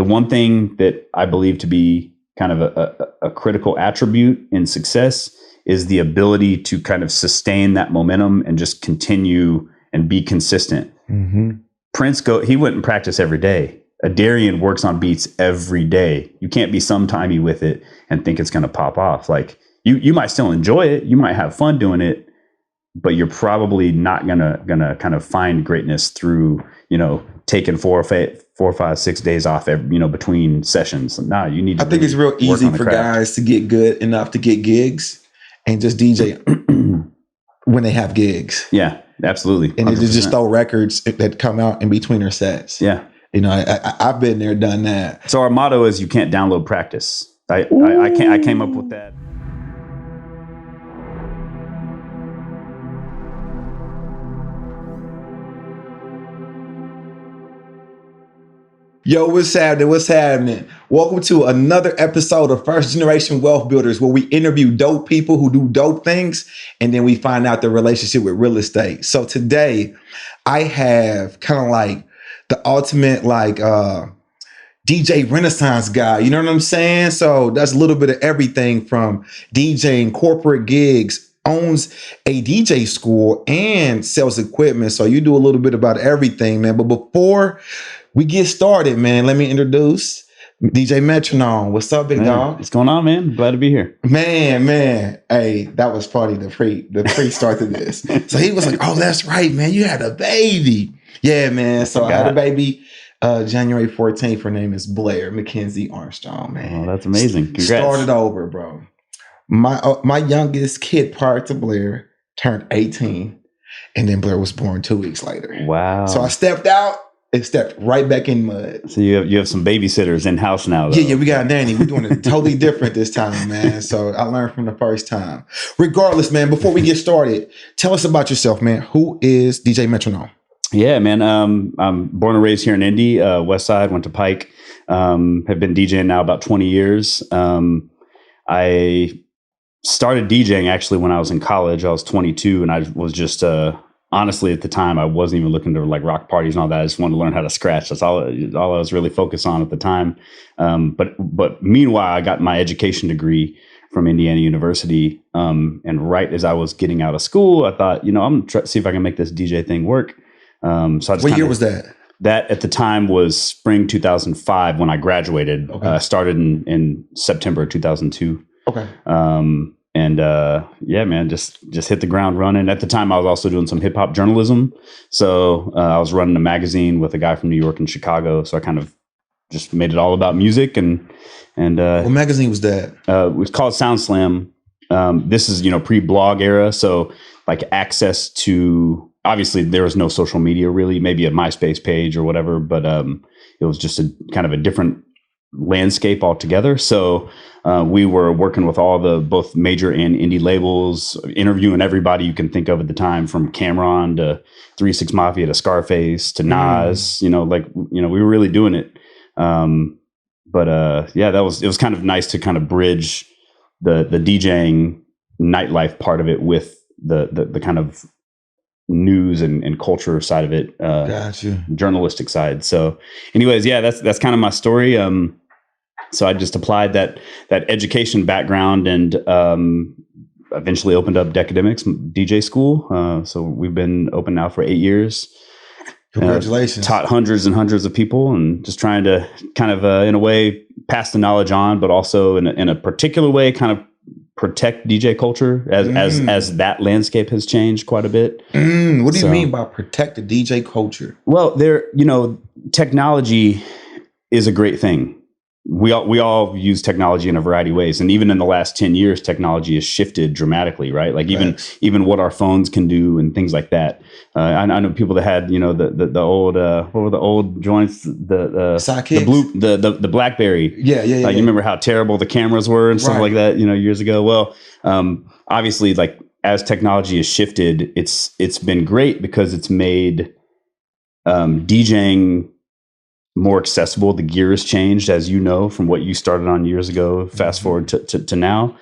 the one thing that I believe to be kind of a critical attribute in success is the ability to kind of sustain that momentum and just continue and be consistent. Prince he went and practiced every day. Adarian works on beats every day. You can't be sometimey with it and think it's going to pop off. Like you might still enjoy it. You might have fun doing it, but you're probably not gonna kind of find greatness through, taking 4 or 5, 6 days off, between sessions. Nah, you need to. I think it's real easy for guys to get good enough to get gigs and just DJ when they have gigs. Yeah, absolutely. 100%. And they just throw records that come out in between their sets. Yeah. I've been there, done that. So our motto is you can't download practice. I came up with that. Yo, what's happening? What's happening? Welcome to another episode of First Generation Wealth Builders, where we interview dope people who do dope things, and then we find out their relationship with real estate. So today, I have kind of like the ultimate DJ Renaissance guy. You know what I'm saying? So that's a little bit of everything from DJing, corporate gigs, owns a DJ school, and sells equipment. So you do a little bit about everything, man. But before we get started, man, let me introduce DJ Metronome. What's up, big dog? What's going on, man? Glad to be here. Man. Hey, that was probably the pre-start to this. So he was like, oh, that's right, man. You had a baby. Yeah, man. So I had a baby January 14th. Her name is Blair Mackenzie Armstrong, man. Oh, that's amazing. Congrats. Started over, bro. My youngest kid prior to Blair turned 18, and then Blair was born 2 weeks later. Wow. So I stepped out. It stepped right back in mud. So you have some babysitters in house now, though. Yeah, we got a nanny. We're doing it totally different this time, man. So I learned from the first time. Regardless, man, before we get started, tell us about yourself, man. Who is DJ Metronome? Yeah, man. I'm born and raised here in Indy, West Side, went to Pike. Have been DJing now about 20 years. I started DJing actually when I was in college. I was 22 and I was just honestly, at the time, I wasn't even looking to like rock parties and all that. I just wanted to learn how to scratch. That's all I was really focused on at the time. But meanwhile, I got my education degree from Indiana University. And right as I was getting out of school, I thought, I'm going to see if I can make this DJ thing work. So I just what year was that? That at the time was spring 2005 when I graduated. Okay. Started in September 2002. Okay. Yeah, man, just hit the ground running. At the time, I was also doing some hip hop journalism. So I was running a magazine with a guy from New York and Chicago. So I kind of just made it all about music. And what magazine was that? It was called Sound Slam. This is, pre-blog era. So like access to, obviously there was no social media really, maybe a MySpace page or whatever, but it was just a kind of a different landscape altogether. So we were working with all the both major and indie labels, interviewing everybody you can think of at the time, from Cameron to 3-6 Mafia to Scarface to Nas. We were really doing it. It was kind of nice to kind of bridge the DJing nightlife part of it with the kind of news and culture side of it. Gotcha. Journalistic side. So anyways, yeah, that's kind of my story. So I just applied that education background and eventually opened up Decademics DJ School. So we've been open now for 8 years. Congratulations. Taught hundreds and hundreds of people, and just trying to kind of, in a way, pass the knowledge on, but also in a particular way, kind of protect DJ culture as that landscape has changed quite a bit. What do you mean by protect the DJ culture? Well, technology is a great thing. We all use technology in a variety of ways, and even in the last 10 years, technology has shifted dramatically, right? Like even what our phones can do and things like that. I know people that had the old what were the old joints, the sidekicks, the BlackBerry. Yeah. You remember how terrible the cameras were and stuff like that, years ago. Well, obviously, like as technology has shifted, it's been great because it's made DJing more accessible. The gear has changed, as you know, from what you started on years ago, fast forward to now.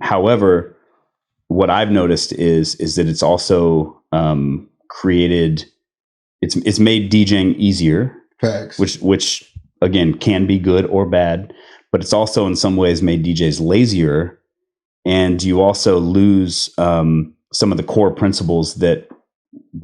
However, what I've noticed is that it's also it's made DJing easier. Facts. Which again, can be good or bad, but it's also in some ways made DJs lazier. And you also lose some of the core principles that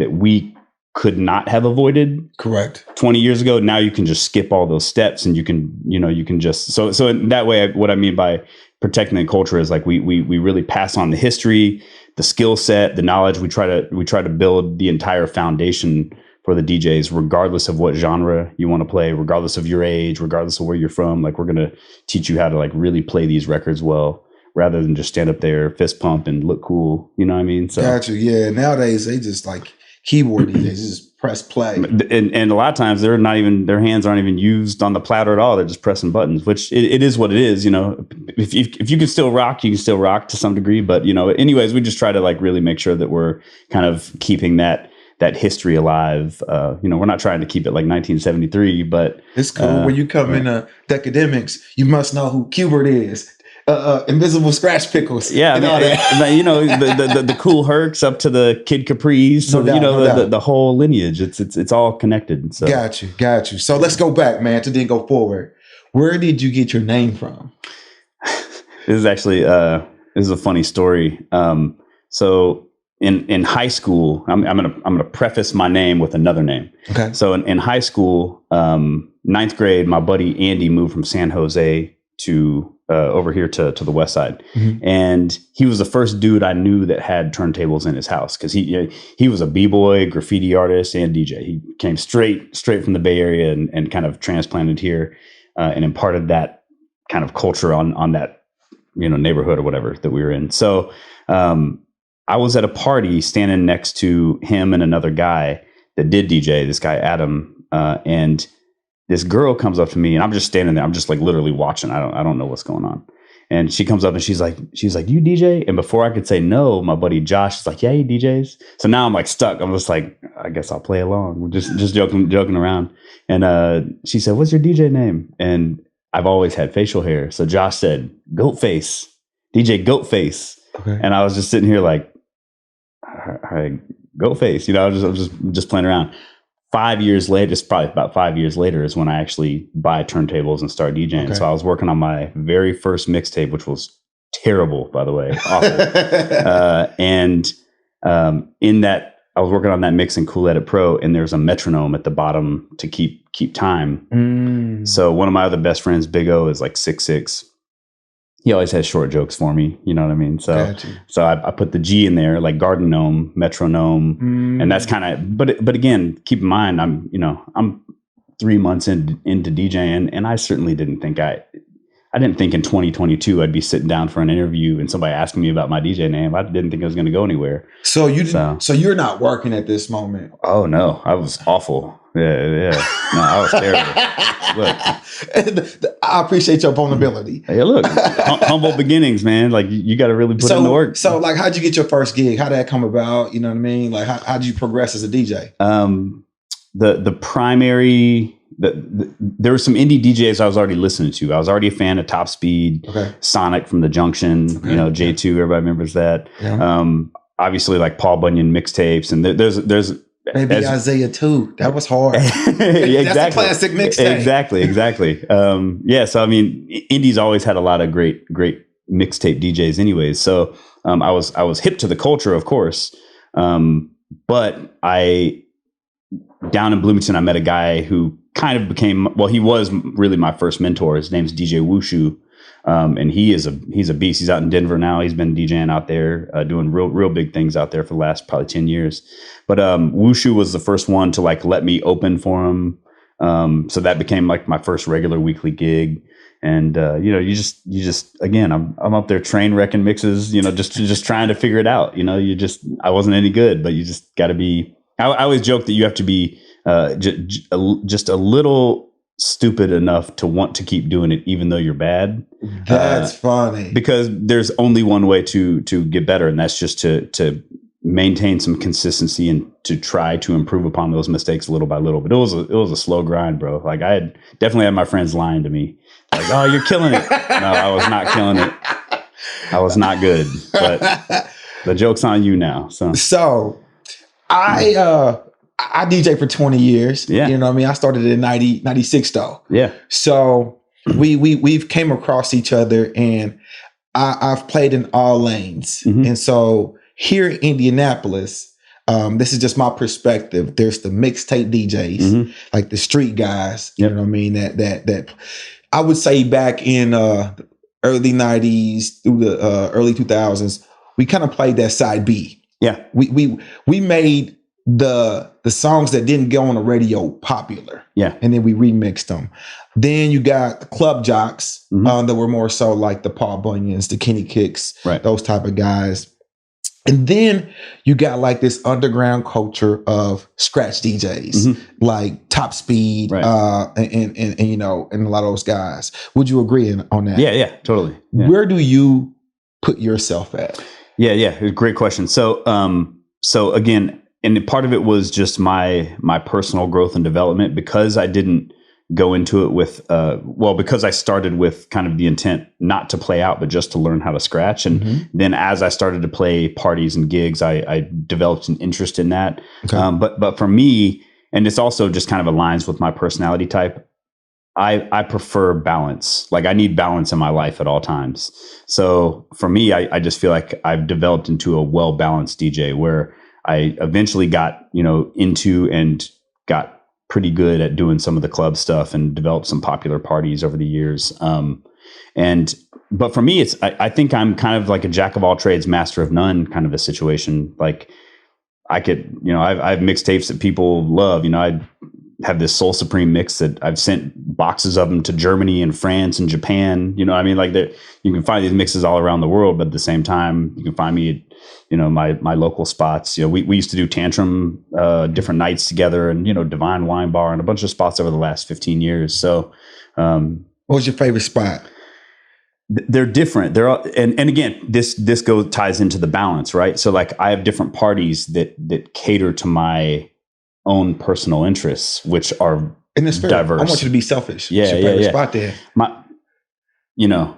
we could not have avoided. Correct. 20 years ago. Now you can just skip all those steps, and you can just so in that way. What I mean by protecting the culture is like we really pass on the history, the skill set, the knowledge. We try to build the entire foundation for the DJs, regardless of what genre you want to play, regardless of your age, regardless of where you're from. Like, we're going to teach you how to like really play these records well, rather than just stand up there, fist pump, and look cool. You know what I mean? So, gotcha. Yeah. Nowadays they just like keyboard DJs, just press play. And a lot of times their hands aren't even used on the platter at all. They're just pressing buttons, which it is what it is. You know, if you can still rock, you can still rock to some degree. But, you know, anyways, we just try to like really make sure that we're kind of keeping that history alive. You know, we're not trying to keep it like 1973, but it's cool. When you come into academics, you must know who Qbert is. Invisible Scratch Pickles. Yeah, and all that. You know, the Cool Hercs up to the Kid Capris. So, you know, the whole lineage. It's all connected. So. Got you. So let's go back, man, to then go forward. Where did you get your name from? This is actually this is a funny story. So in high school, I'm gonna preface my name with another name. Okay. So in high school, 9th grade, my buddy Andy moved from San Jose to over here to the west side. Mm-hmm. And he was the first dude I knew that had turntables in his house, because he was a b-boy, graffiti artist, and DJ. He came straight from the Bay Area and kind of transplanted here and imparted that kind of culture on that, you know, neighborhood or whatever that we were in. So I was at a party standing next to him and another guy that did DJ, this guy Adam, and this girl comes up to me, and I'm just standing there. I'm just like literally watching. I don't know what's going on. And she comes up and she's like, "You DJ?" And before I could say no, my buddy Josh is like, "Yeah, he DJs." So now I'm like stuck. I'm just like, I guess I'll play along. We're just joking around. And she said, "What's your DJ name?" And I've always had facial hair. So Josh said, "Goatface, DJ Goatface." Okay. And I was just sitting here like, all right, Goatface. You know, I was just playing around. 5 years later, it's probably about 5 years later, is when I actually buy turntables and start DJing. Okay. So I was working on my very first mixtape, which was terrible, by the way, awful. And in that, I was working on that mix in Cool Edit Pro, and there's a metronome at the bottom to keep time. So one of my other best friends, Big O, is like 6'6". He always has short jokes for me. You know what I mean? So I put the G in there, like Garden Gnome, Metronome. And that's kind of, but again, keep in mind, I'm 3 months into DJing, and I certainly didn't think I didn't think in 2022 I'd be sitting down for an interview and somebody asking me about my DJ name. I didn't think I was going to go anywhere. So you didn't, so you're not working at this moment. Oh no, I was awful. Yeah. No, I was terrible. Look, I appreciate your vulnerability. Hey, look, humble beginnings, man. Like you got to really put in the work. So, like, how'd you get your first gig? How'd that come about? You know what I mean? Like, how did you progress as a DJ? The primary. There were some indie DJs I was already listening to. I was already a fan of Top Speed, Sonic from the Junction, you know, J2. Everybody remembers that. Yeah. Obviously, like Paul Bunyan mixtapes, and there's Maybe Isaiah too. That was hard. Exactly. That's a classic mixtape. Exactly. Yeah. So I mean, indies always had a lot of great mixtape DJs, anyways. So I was hip to the culture, of course, but down in Bloomington, I met a guy who kind of became, well, he was really my first mentor. His name's DJ Wushu. And he's a beast. He's out in Denver now. He's been DJing out there, doing real big things out there for the last probably 10 years. But Wushu was the first one to like let me open for him. So that became like my first regular weekly gig. And you know, you just again, I'm up there train wrecking mixes, you know, just trying to figure it out. You know, I wasn't any good, but you just got to be. I always joke that you have to be just a little stupid enough to want to keep doing it even though you're bad. That's funny. Because there's only one way to get better, and that's just to maintain some consistency and to try to improve upon those mistakes little by little. But it was a slow grind, bro. Like I definitely had my friends lying to me. Like, "Oh, you're killing it." No, I was not killing it. I was not good. But the joke's on you now. So I DJ for 20 years. Yeah. You know what I mean? I started in 96 though. Yeah. So we've came across each other, and I've played in all lanes. Mm-hmm. And so here in Indianapolis, this is just my perspective. There's the mixtape DJs, Mm-hmm. like the street guys. You Yep. know what I mean? That I would say back in early 90s through the early 2000s, we kind of played that side B. Yeah. We made the songs that didn't go on the radio popular. Yeah. And then we remixed them. Then you got the club jocks that were more so like the Paul Bunyans, the Kenny Kicks, Right. those type of guys. And then you got like this underground culture of scratch DJs, like Top Speed, Right. and you know, and a lot of those guys. Would you agree on that? Yeah. Totally. Yeah. Where do you put yourself at? Yeah. Great question. So again, and part of it was just my personal growth and development, because I didn't go into it with because I started with kind of the intent not to play out, but just to learn how to scratch. And then as I started to play parties and gigs, I developed an interest in that. Okay. But for me, and this also just kind of aligns with my personality type, I prefer balance. Like I need balance in my life at all times. So for me, I just feel like I've developed into a well-balanced DJ where I eventually got, into and got pretty good at doing some of the club stuff and developed some popular parties over the years. But for me, I think I'm kind of like a jack of all trades, master of none kind of a situation. Like I could, I have mixtapes that people love. I have this Soul Supreme mix that I've sent boxes of them to Germany and France and Japan. You can find these mixes all around the world, but at the same time, you can find me at, my local spots. We used to do Tantrum different nights together, and Divine Wine Bar and a bunch of spots over the last 15 years. So what was your favorite spot? They're different. They're all, and again, this ties into the balance, right? So like I have different parties that cater to my own personal interests, which are diverse. I want you to be selfish. Yeah, What's your favorite spot there?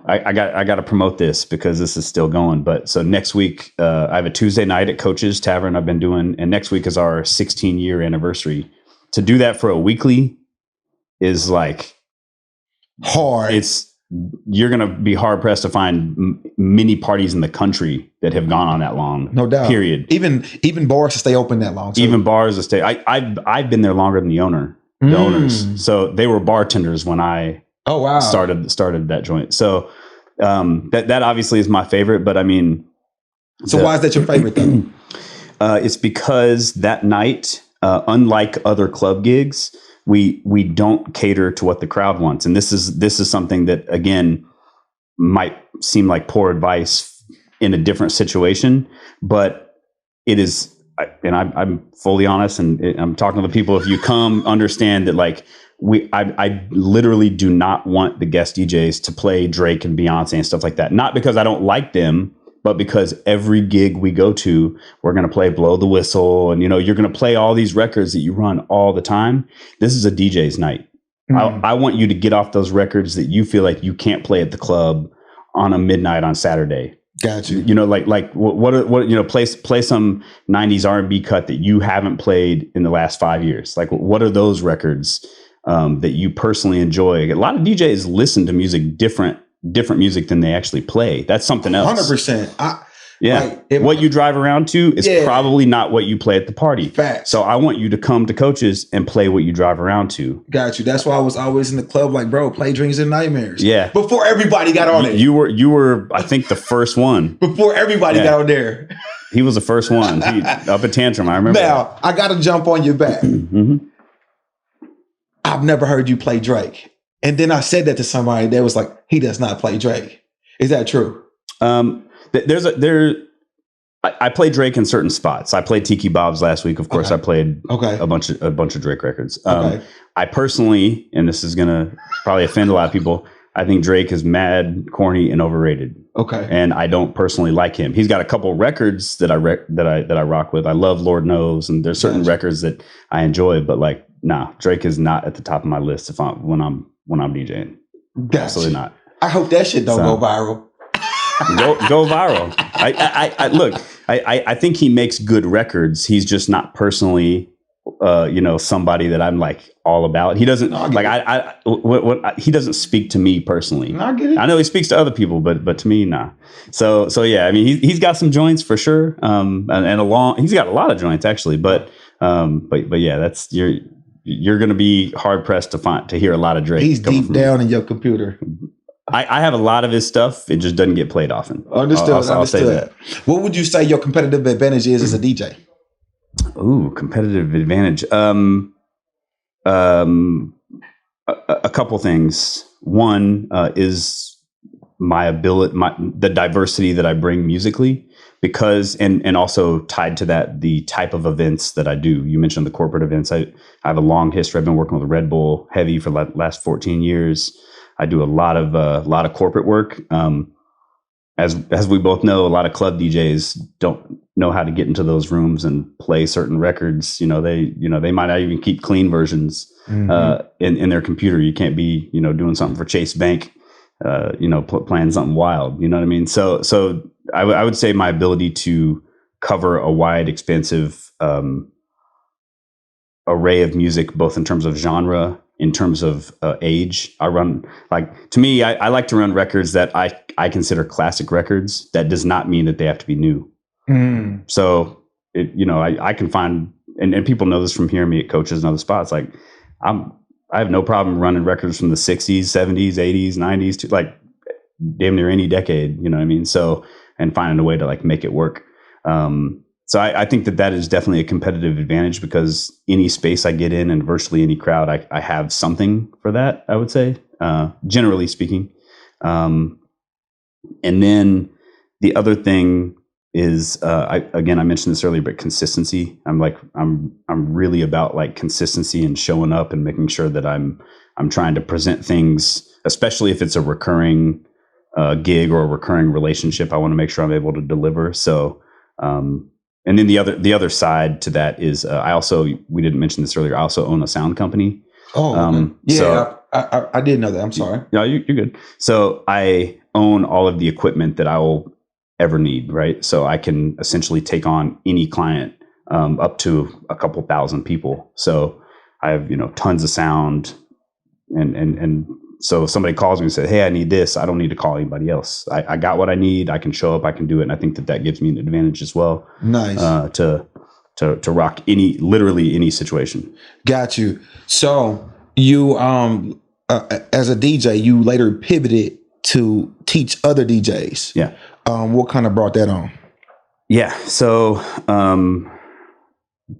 I got to promote this because this is still going. But so next week, I have a Tuesday night at Coach's Tavern I've been doing, and next week is our 16-year anniversary. To do that for a weekly is like hard. You're going to be hard pressed to find many parties in the country that have gone on that long. No doubt. Period. Even bars to stay open that long. Too. Even bars to stay. I've been there longer than the owners. So they were bartenders when I started that joint. So that obviously is my favorite. But I mean, so why is that your favorite though? It's because that night, unlike other club gigs, we don't cater to what the crowd wants. And this is something that, again, might seem like poor advice in a different situation, but it is, and I'm fully honest, and I'm talking to the people. If you come, understand that like I literally do not want the guest DJs to play Drake and Beyonce and stuff like that. Not because I don't like them, but because every gig we go to, we're going to play Blow the Whistle. And, you're going to play all these records that you run all the time. This is a DJ's night. I want you to get off those records that you feel like you can't play at the club on a midnight on Saturday. Got you. Play some 90s R&B cut that you haven't played in the last 5 years. Like, what are those records that you personally enjoy? A lot of DJs listen to music different music than they actually play. That's something else. 100%. What you drive around to is probably not what you play at the party. Fact. So I want you to come to Coach's and play what you drive around to. Got you. That's why I was always in the club like, bro, play Dreams and Nightmares. Yeah. Before everybody got on it. You were, I think, the first one. Before everybody got on there. He was the first one. Up at Tantrum, I remember. Now, I got to jump on your back. I've never heard you play Drake. And then I said that to somebody that was like, he does not play Drake. Is that true? I play Drake in certain spots. I played Tiki Bob's last week. Of course, I played a bunch of Drake records. I personally, and this is gonna probably offend a lot of people, I think Drake is mad, corny, and overrated. Okay. And I don't personally like him. He's got a couple records that I rock with. I love Lord Knows, and there's certain records that I enjoy. But like, nah, Drake is not at the top of my list when I'm DJing. Gotcha. Absolutely not. I hope that shit don't go viral. Go viral. I think he makes good records. He's just not personally somebody that I'm like all about. He doesn't he doesn't speak to me personally. No, I get it. I know he speaks to other people, but to me, nah. So yeah, I mean, he's got some joints for sure. He's got a lot of joints actually, but yeah, that's you're going to be hard pressed to hear a lot of Drake. He's deep down in your computer. I have a lot of his stuff. It just doesn't get played often. Understood. I'll say that. What would you say your competitive advantage is as a DJ? Ooh, competitive advantage. A couple things. One is my ability, the diversity that I bring musically, because and also tied to that, the type of events that I do. You mentioned the corporate events. I have a long history. I've been working with Red Bull heavy for the last 14 years. I do a lot of corporate work. As we both know, a lot of club DJs don't know how to get into those rooms and play certain records. They might not even keep clean versions in their computer. You can't be doing something for Chase Bank, playing something wild. You know what I mean? So I would say my ability to cover a wide, expansive array of music, both in terms of genre, in terms of age. I run, to me, I like to run records that I consider classic records. That does not mean that they have to be new. So I can find, and people know this from hearing me at coaches and other spots. I have no problem running records from the 60s, 70s, 80s, 90s to damn near any decade. You know what I mean? So, and finding a way to make it work. So I think that is definitely a competitive advantage, because any space I get in and virtually any crowd, I have something for that, I would say, generally speaking. And then the other thing is, I mentioned this earlier, but consistency. I'm really about consistency and showing up and making sure that I'm trying to present things, especially if it's a recurring gig or a recurring relationship. I want to make sure I'm able to deliver. So, and then the other side to that is, we didn't mention this earlier, I also own a sound company. Oh, yeah. So, I didn't know that. I'm sorry. No, you're good. So I own all of the equipment that I will ever need, right? So I can essentially take on any client, up to a couple thousand people. So I have, tons of sound, and so if somebody calls me and says, "Hey, I need this," I don't need to call anybody else. I got what I need. I can show up. I can do it. And I think that gives me an advantage as well. Nice. To rock literally any situation. Got you. So you, as a DJ, you later pivoted to teach other DJs. Yeah. What kind of brought that on? Yeah. So,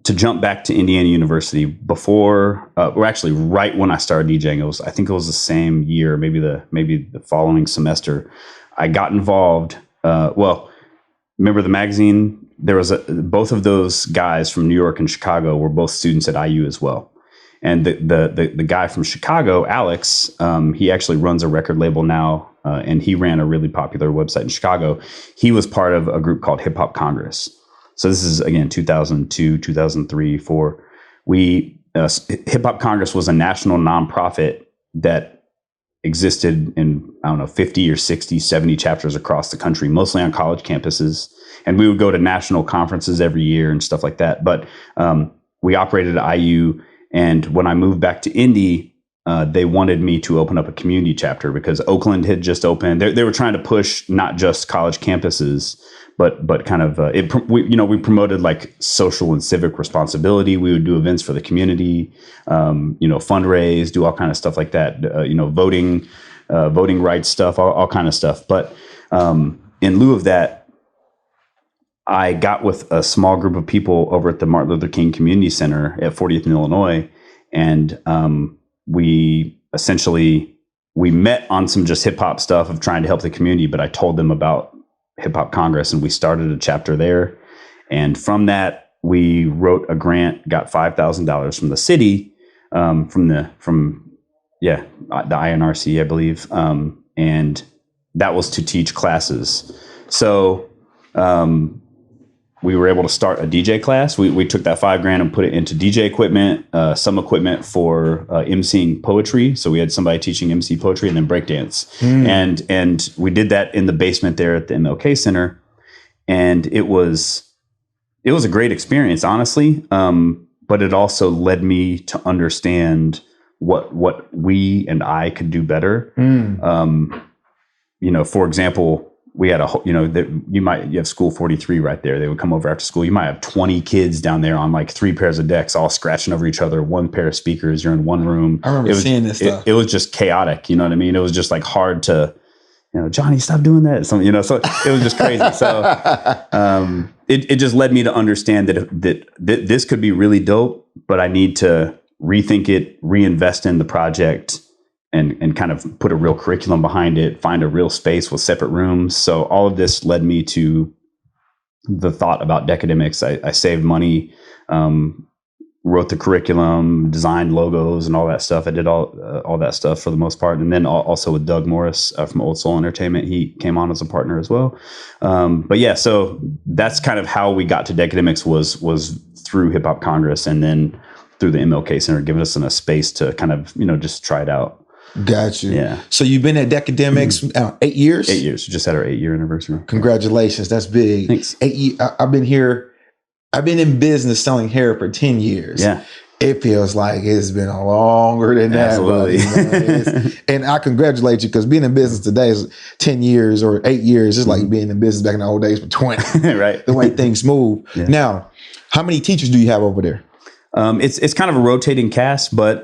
to jump back to Indiana University or actually right when I started DJing, I think it was the same year, maybe the following semester, I got involved. Remember the magazine? There was both of those guys from New York and Chicago were both students at IU as well. And the guy from Chicago, Alex, he actually runs a record label now, and he ran a really popular website in Chicago. He was part of a group called Hip Hop Congress. So this is, again, 2002, 2003, 2004. Hip Hop Congress was a national nonprofit that existed in, 50 or 60, 70 chapters across the country, mostly on college campuses. And we would go to national conferences every year and stuff like that. But we operated at IU. And when I moved back to Indy, they wanted me to open up a community chapter, because Oakland had just opened. They were trying to push not just college campuses, but kind of we promoted social and civic responsibility. We would do events for the community, fundraise, do all kind of stuff like that. Voting rights stuff, all kind of stuff. But in lieu of that, I got with a small group of people over at the Martin Luther King Community Center at 40th in Illinois, and we met on some just hip hop stuff of trying to help the community. But I told them about Hip Hop Congress, and we started a chapter there. And from that, we wrote a grant, got $5,000 from the city, from the INRC, I believe, and that was to teach classes. So we were able to start a DJ class. We took that $5,000 and put it into DJ equipment, some equipment for emceeing poetry. So we had somebody teaching MC poetry and then breakdance. And we did that in the basement there at the MLK Center. And it was a great experience, honestly. but it also led me to understand what we and I could do better. For example, we had you have School 43 right there. They would come over after school. You might have 20 kids down there on like 3 pairs of decks, all scratching over each other, 1 pair of speakers. You're in one room. I remember seeing this stuff. It was just chaotic. You know what I mean? It was just like hard to, Johnny, stop doing that. So it was just crazy. So it just led me to understand that this could be really dope, but I need to rethink it, reinvest in the project, and kind of put a real curriculum behind it, find a real space with separate rooms. So all of this led me to the thought about Decademics. I saved money, wrote the curriculum, designed logos and all that stuff. I did all that stuff for the most part. And then also with Doug Morris from Old Soul Entertainment, he came on as a partner as well. But yeah, so that's kind of how we got to Decademics was through Hip Hop Congress, and then through the MLK Center, giving us a space to kind of, just try it out. Got you. Yeah. So you've been at Decademics 8 years? 8 years. We just had our 8-year anniversary. Congratulations. That's big. Thanks. 8 years. I've been in business selling hair for 10 years. Yeah. It feels like it's been longer than that. Absolutely. And I congratulate you, because being in business today is 10 years or 8 years. It's like being in business back in the old days for 20. Right. The way things move. Yeah. Now, how many teachers do you have over there? It's kind of a rotating cast, but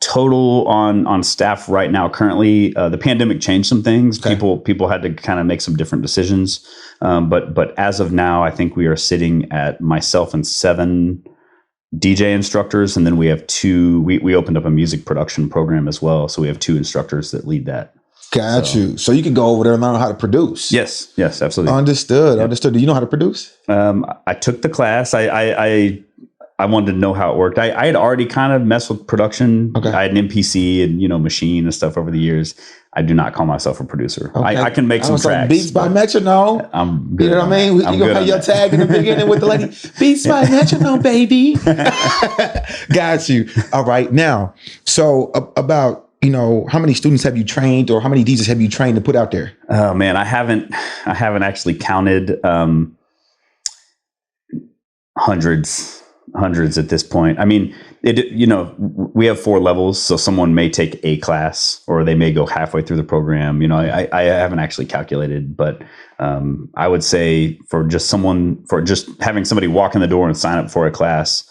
total on staff right now currently, the pandemic changed some things. Okay. People had to kind of make some different decisions. But as of now, I think we are sitting at myself and 7 DJ instructors, and then we have 2. We opened up a music production program as well, so we have 2 instructors that lead that. Got you. So you can go over there and learn how to produce. Yes, absolutely. Understood. Yeah. Understood. Do you know how to produce? I took the class. I wanted to know how it worked. I had already kind of messed with production. Okay. I had an MPC and machine and stuff over the years. I do not call myself a producer. Okay. I can make some tracks. Beats by Metronome. I'm good. You know what I mean? You gonna have your tag in the beginning with the lady. Beats by Metronome, baby. Got you. All right. Now, so about how many students have you trained, or how many DJs have you trained to put out there? Oh man, I haven't actually counted. Hundreds at this point. I mean, we have 4 levels, so someone may take a class, or they may go halfway through the program. I haven't actually calculated, but I would say for just having somebody walk in the door and sign up for a class,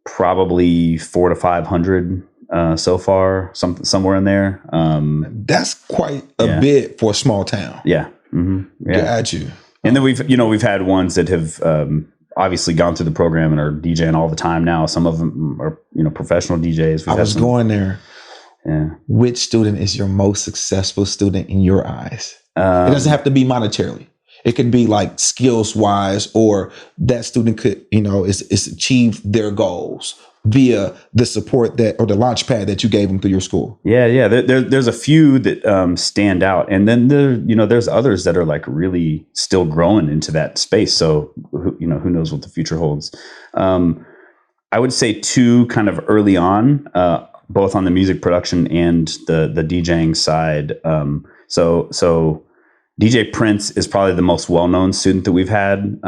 probably 400 to 500 so far, somewhere in there. That's quite a bit for a small town. Yeah. Mm-hmm. Yeah. Got you. And then we've had ones that have obviously gone through the program and are DJing all the time now. Some of them are professional DJs. I was going there. Yeah. Which student is your most successful student in your eyes? It doesn't have to be monetarily. It could be like skills wise, or that student could, is achieved their goals via the support or the launch pad that you gave them through your school. Yeah. There's a few that stand out, and then there's others that are like really still growing into that space. So who knows what the future holds. I would say 2 kind of early on, both on the music production and the DJing side. So DJ Prince is probably the most well-known student that we've had.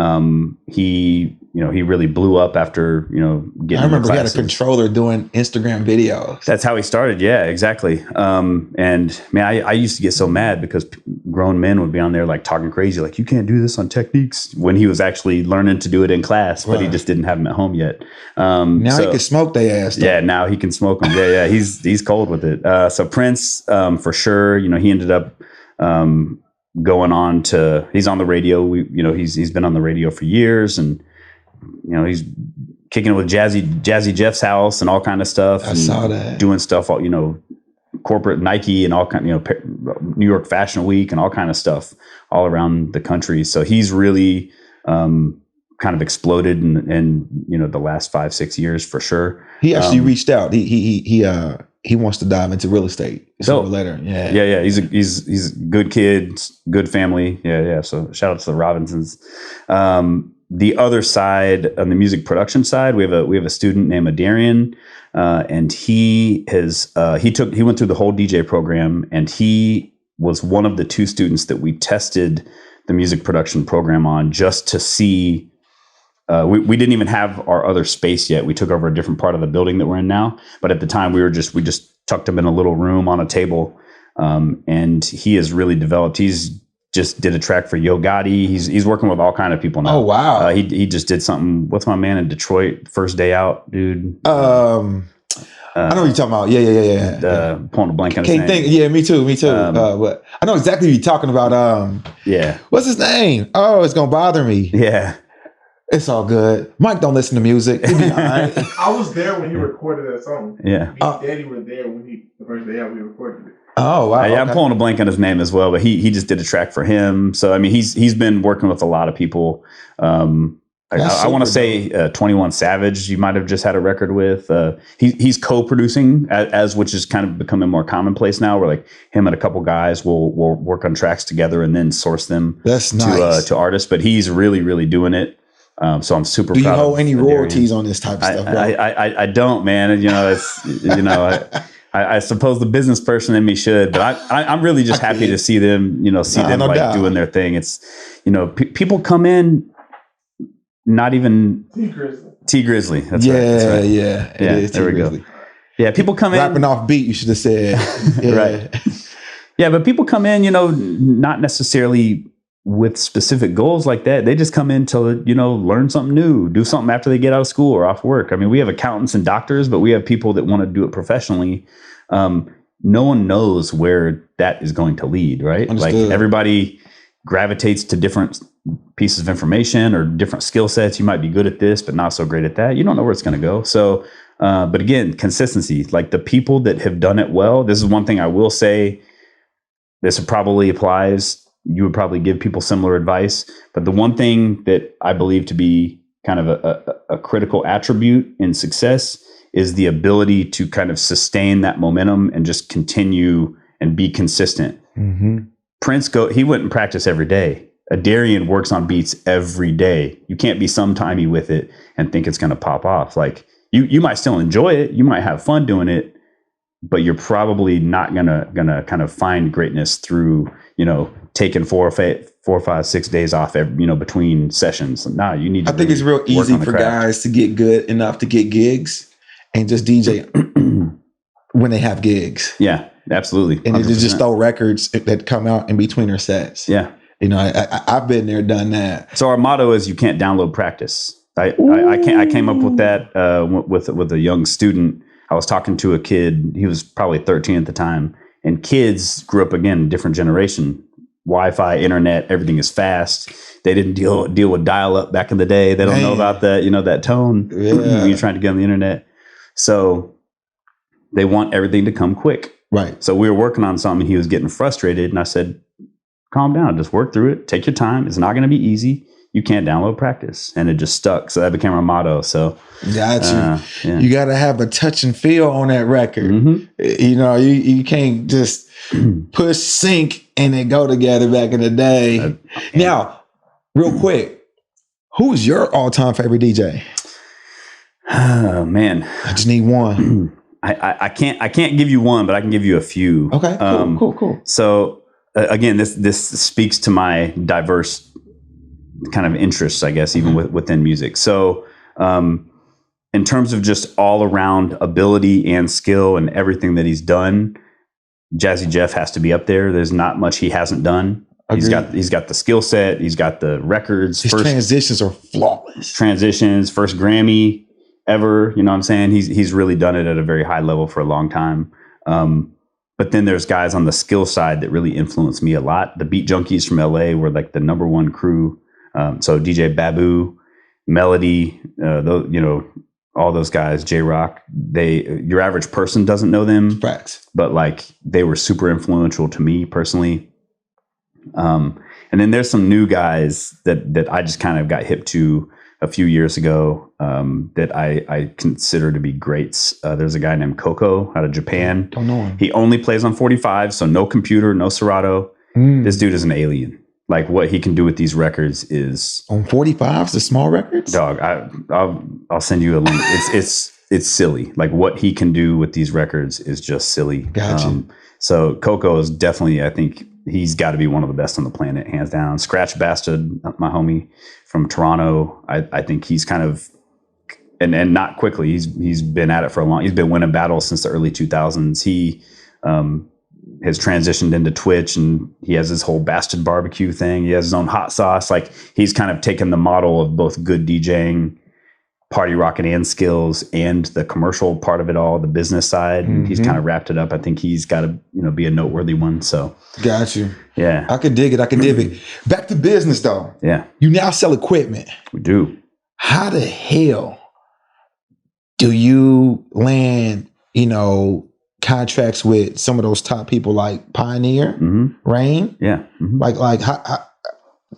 He really blew up after, getting I remember he had a classes. controller doing Instagram videos. That's how he started. Yeah, exactly. And man, I used to get so mad because grown men would be on there like talking crazy, like, you can't do this on Techniques, when he was actually learning to do it in class, but he just didn't have them at home yet. Now he can smoke their ass. Though. Yeah, now he can smoke them. Yeah. He's cold with it. So Prince, for sure, he ended up, going on to, he's on the radio. He's been on the radio for years, and he's kicking it with Jazzy Jeff's house and all kind of stuff. I saw that, doing stuff, corporate Nike and all kind, New York Fashion Week and all kind of stuff all around the country. So he's really kind of exploded in the last 5-6 years for sure. He actually reached out. He wants to dive into real estate. So later, yeah. He's a good kid, good family. Yeah. So shout out to the Robinsons. The other side, on the music production side, we have a student named Adarian, and he went through the whole DJ program, and he was one of the 2 students that we tested the music production program on, just to see we didn't even have our other space yet. We took over a different part of the building that we're in now. But at the time, we just tucked him in a little room on a table, and he has really developed. He's just did a track for Yo Gotti. He's working with all kind of people now. Oh wow! He just did something. What's my man in Detroit? First Day Out, dude. I know what you're talking about. Yeah. Pulling a blank on his name. Think. Yeah, me too. But I know exactly what you're talking about. Yeah. What's his name? Oh, it's gonna bother me. Yeah. It's all good. Mike don't listen to music. He'll be all right. I was there when he recorded that song. Yeah. Me and Daddy were there when the first day out we recorded it. Oh wow. Yeah, I'm pulling a blank on his name as well, but he just did a track for him. So I mean, he's been working with a lot of people. I want to say 21 Savage, you might have just had a record with. He's co-producing, as which is kind of becoming more commonplace now, where like him and a couple guys will work on tracks together and then source them to artists. But he's really, really doing it. So I'm super proud. Do you hold any royalties on this type of stuff? I don't, man. You know, it's I suppose the business person in me should, but I'm really just happy to see them. No like doubt. Doing their thing. It's people come in. Not even T Grizzly. That's right. That's right. Yeah. There we go. Yeah, people come in rapping off beat. You should have said right. Yeah, but people come in, not necessarily with specific goals like that. They just come in to learn something new, do something after they get out of school or off work. I mean, we have accountants and doctors, but we have people that want to do it professionally. No one knows where that is going to lead, right? Understood. Like everybody gravitates to different pieces of information or different skill sets. You might be good at this, but not so great at that. You don't know where it's going to go. So, but again, consistency, like the people that have done it well, this is one thing I will say, this probably applies. You would probably give people similar advice, but the one thing that I believe to be kind of a critical attribute in success is the ability to kind of sustain that momentum and just continue and be consistent. Mm-hmm. Prince he wouldn't practice every day. Darian works on beats every day. You can't be sometimey with it and think it's going to pop off. Like you might still enjoy it. You might have fun doing it, but you're probably not gonna kind of find greatness through, taking 4 or 5, 6 days off, between sessions. Nah, you need to. I think it's real easy for guys to get good enough to get gigs and just DJ when they have gigs. Yeah, absolutely. 100%. And they just throw records that come out in between their sets. Yeah. I've been there, done that. So our motto is you can't download practice. I came up with that with a young student. I was talking to a kid. He was probably 13 at the time, and kids grew up again, different generation. Wi-Fi, internet, everything is fast. They didn't deal with dial-up back in the day. They don't know about that, that tone when you're trying to get on the internet. So they want everything to come quick. Right. So we were working on something. He was getting frustrated, and I said, calm down, just work through it. Take your time. It's not going to be easy. You can't download practice. And it just stuck. So that became our motto. So got you. You got to have a touch and feel on that record. Mm-hmm. You can't just push sync and then go together back in the day. Now, real quick, who's your all-time favorite DJ? Oh, man. I just need one. I can't give you one, but I can give you a few. Okay, cool. So again, this speaks to my diverse kind of interests, I guess, even within music. So in terms of just all around ability and skill and everything that he's done, Jazzy Jeff has to be up there. There's not much he hasn't done. Agreed. He's got the skill set. He's got the records. His transitions are flawless. Transitions, first Grammy ever. You know what I'm saying? He's really done it at a very high level for a long time. But then there's guys on the skill side that really influenced me a lot. The Beat Junkies from LA were like the number one crew. So DJ Babu, Melody, all those guys, J-Rock, your average person doesn't know them. Facts. But like they were super influential to me personally. And then there's some new guys that I just kind of got hip to a few years ago that I consider to be greats. There's a guy named Coco out of Japan. Don't know him. He only plays on 45, so no computer, no Serato. This dude is an alien. Like what he can do with these records is on 45s, the small records. Dog, I'll send you a link. It's silly. Like what he can do with these records is just silly. Gotcha. So Coco is definitely, I think, he's got to be one of the best on the planet, hands down. Scratch Bastard, my homie from Toronto. I think he's kind of, and not quickly. He's been at it for a long. He's been winning battles since the early 2000s. He has transitioned into Twitch, and he has his whole Bastard barbecue thing. He has his own hot sauce. Like, he's kind of taken the model of both good DJing, party rocking and skills, and the commercial part of it all, the business side. Mm-hmm. He's kind of wrapped it up. I think he's got to, be a noteworthy one. So got you. Yeah, I can dig it. I can dig it. Back to business though. Yeah, you now sell equipment. We do. How the hell do you land, contracts with some of those top people like Pioneer, Rain? Yeah. Mm-hmm. Like how,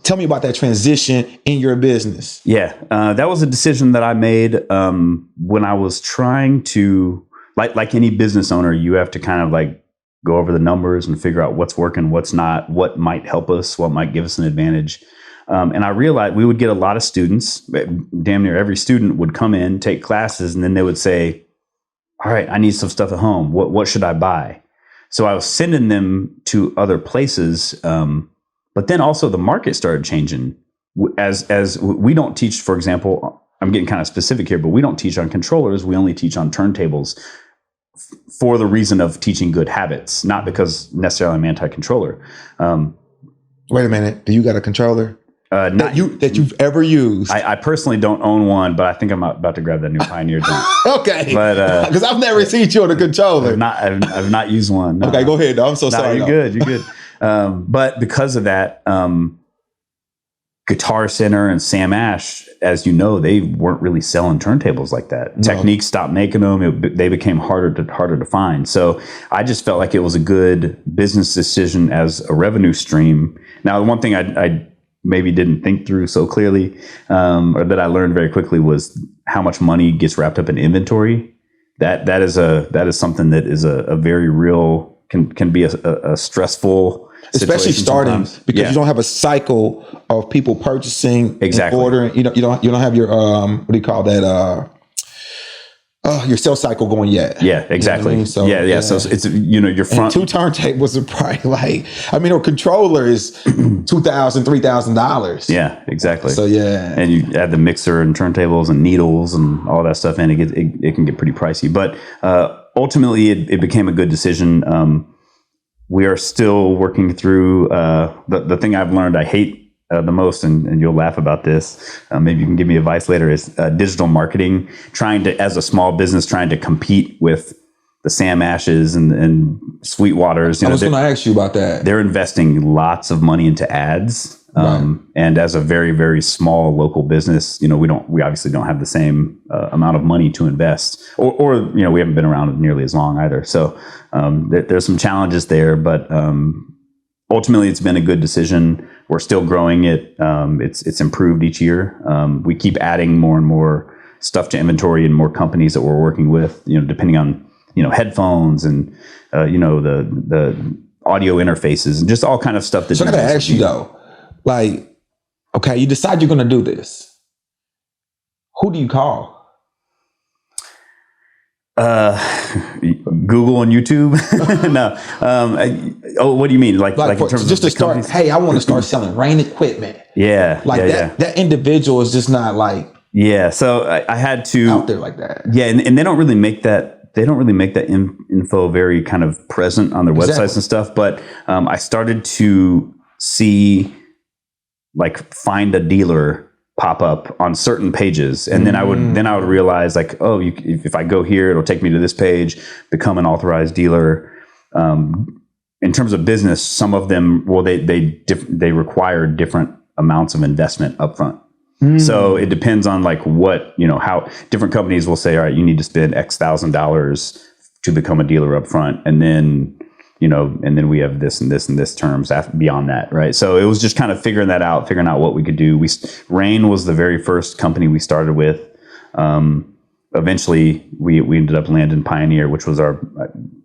tell me about that transition in your business. Yeah, that was a decision that I made when I was trying to, like any business owner, you have to kind of like go over the numbers and figure out what's working, what's not, what might help us, what might give us an advantage. And I realized we would get a lot of students. Damn near every student would come in, take classes, and then they would say, all right, I need some stuff at home. What should I buy? So I was sending them to other places. But then also the market started changing. As we don't teach, for example, I'm getting kind of specific here, but we don't teach on controllers. We only teach on turntables for the reason of teaching good habits, not because necessarily I'm anti-controller. Wait a minute. Do you got a controller that you've ever used? I personally don't own one, but I think I'm about to grab that new Pioneer joint. Okay. But because I've never seen you on a controller. I've not used one. No. Okay, go ahead. I'm so sorry. You're good. You're good. But because of that, Guitar Center and Sam Ash, as you know, they weren't really selling turntables like that. No. Technique stopped making them. They became harder to find. So I just felt like it was a good business decision as a revenue stream. Now, the one thing I maybe didn't think through so clearly, or that I learned very quickly, was how much money gets wrapped up in inventory. That is something that is a very real, can be a stressful, especially starting sometimes. Because you don't have a cycle of people purchasing, exactly, and ordering. You don't have your what do you call that? Your sales cycle going yet. Yeah, exactly. You know what I mean? Yeah. So it's your front. And 2 turntables are probably a controller is $2,000, $3,000. Yeah, exactly. So yeah, and you add the mixer and turntables and needles and all that stuff in, it can get pretty pricey. But ultimately, it became a good decision. We are still working through the thing I've learned I hate the most, and you'll laugh about this. Maybe you can give me advice later, is digital marketing, as a small business, trying to compete with the Sam Ashes and Sweetwaters. I was going to ask you about that. They're investing lots of money into ads. Right. And as a very, very small local business, we obviously don't have the same amount of money to invest, or we haven't been around nearly as long either. So there's some challenges there, but ultimately it's been a good decision. We're still growing it. It's improved each year. We keep adding more and more stuff to inventory and more companies that we're working with, depending on, headphones and, the audio interfaces and just all kind of stuff. So I got to ask you though, okay, you decide you're going to do this. Who do you call? Google and YouTube. No. What do you mean? Like in terms just of to start, companies? Hey, I want to start selling Rain equipment. Yeah. That individual is just not like. Yeah. So I had to out there like that. Yeah. And they don't really make that. They don't really make that info very kind of present on their websites and stuff. But I started to see, find a dealer pop up on certain pages, and then I would realize if I go here, it'll take me to this page, become an authorized dealer. In terms of business, some of them, they require different amounts of investment upfront. So it depends on how different companies will say, all right, you need to spend X $1,000 to become a dealer upfront, and then and then we have this and this and this terms beyond that, right? So it was just kind of figuring out what we could do. Rain was the very first company we started with. Eventually, we ended up landing Pioneer, which was our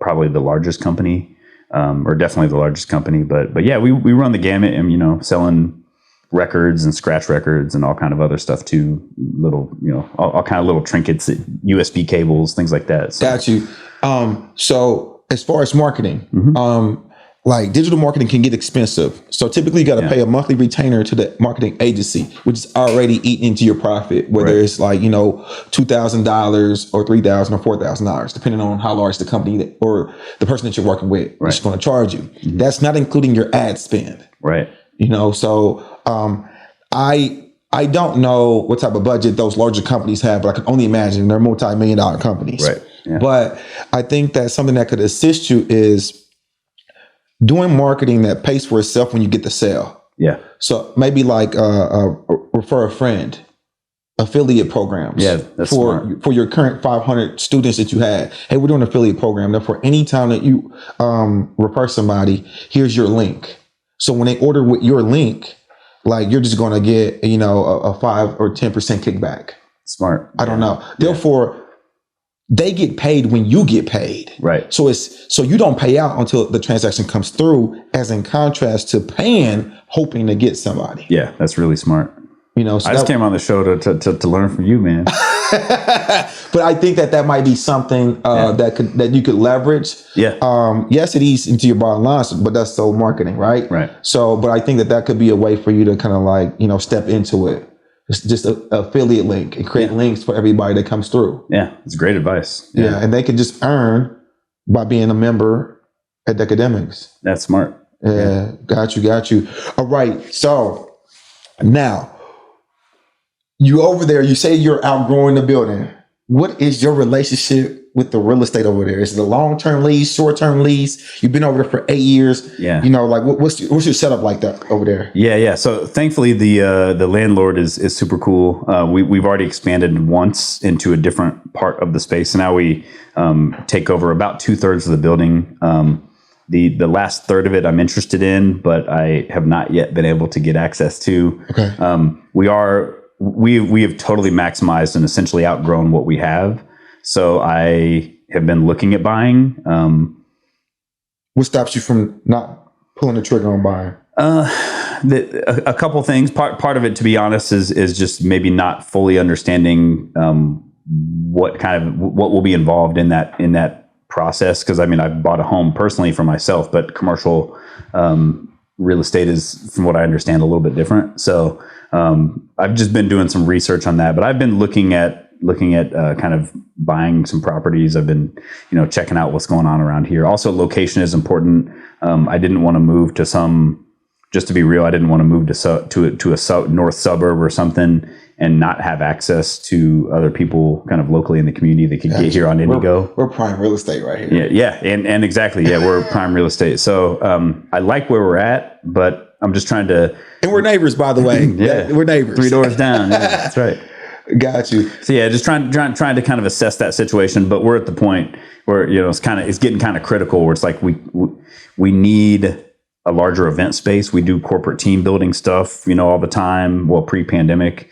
probably the largest company, or definitely the largest company. But yeah, we run the gamut, and selling records and scratch records and all kind of other stuff too. Little all kind of little trinkets, USB cables, things like that. So. Got you. So as far as marketing, like digital marketing can get expensive. So typically you got to pay a monthly retainer to the marketing agency, which is already eating into your profit, whether it's like, $2,000 or $3,000 or $4,000, depending on how large the company or the person that you're working with is going to charge you. Mm-hmm. That's not including your ad spend. Right. So I don't know what type of budget those larger companies have, but I can only imagine they're multi-million-dollar companies. Right. Yeah. But I think that something that could assist you is doing marketing that pays for itself when you get the sale. Yeah. So maybe like refer a friend, affiliate programs. Yeah, that's smart. For your current 500 students that you had. Hey, we're doing an affiliate program. Therefore, anytime that you refer somebody, here's your link. So when they order with your link, like you're just going to get a 5 or 10% kickback. Smart. I don't know. Therefore, they get paid when you get paid. Right. So you don't pay out until the transaction comes through, as in contrast to paying, hoping to get somebody. Yeah, that's really smart. So I just came on the show to learn from you, man. But I think that might be something that you could leverage. Yeah. Yes, it eats into your bottom line, but that's so marketing, right? Right. So, but I think that could be a way for you to kind of like step into it. It's just an affiliate link and create links for everybody that comes through. Yeah, it's great advice. Yeah, and they can just earn by being a member at Academics. That's smart. Yeah, got you. All right, so now you over there, you say you're outgrowing the building. What is your relationship with the real estate over there? Is it a long-term lease, short-term lease? You've been over there for 8 years. Yeah. Like what's your setup like that over there? Yeah. So thankfully the landlord is super cool. We've already expanded once into a different part of the space. And now we take over about 2/3 of the building. The last third of it I'm interested in, but I have not yet been able to get access to. Okay. We have totally maximized and essentially outgrown what we have. So I have been looking at buying. What stops you from not pulling the trigger on buying? A couple things. Part of it, to be honest, is just maybe not fully understanding what will be involved in that process. Because I've bought a home personally for myself, but commercial real estate is, from what I understand, a little bit different. So I've just been doing some research on that. But I've been looking at kind of buying some properties. I've been, checking out what's going on around here. Also, location is important. I didn't want to move to just to be real, I didn't want to move to a north suburb or something and not have access to other people kind of locally in the community that could get here on Indigo. We're prime real estate right here. Yeah. And exactly. Yeah. We're prime real estate. So I like where we're at, but I'm just trying to. And we're neighbors, by the way. Yeah. We're neighbors. 3 doors down. Yeah, that's right. Got you. So yeah, just trying to kind of assess that situation, but we're at the point where it's getting kind of critical, where it's like we need a larger event space. We do corporate team building stuff, all the time. Well, pre-pandemic,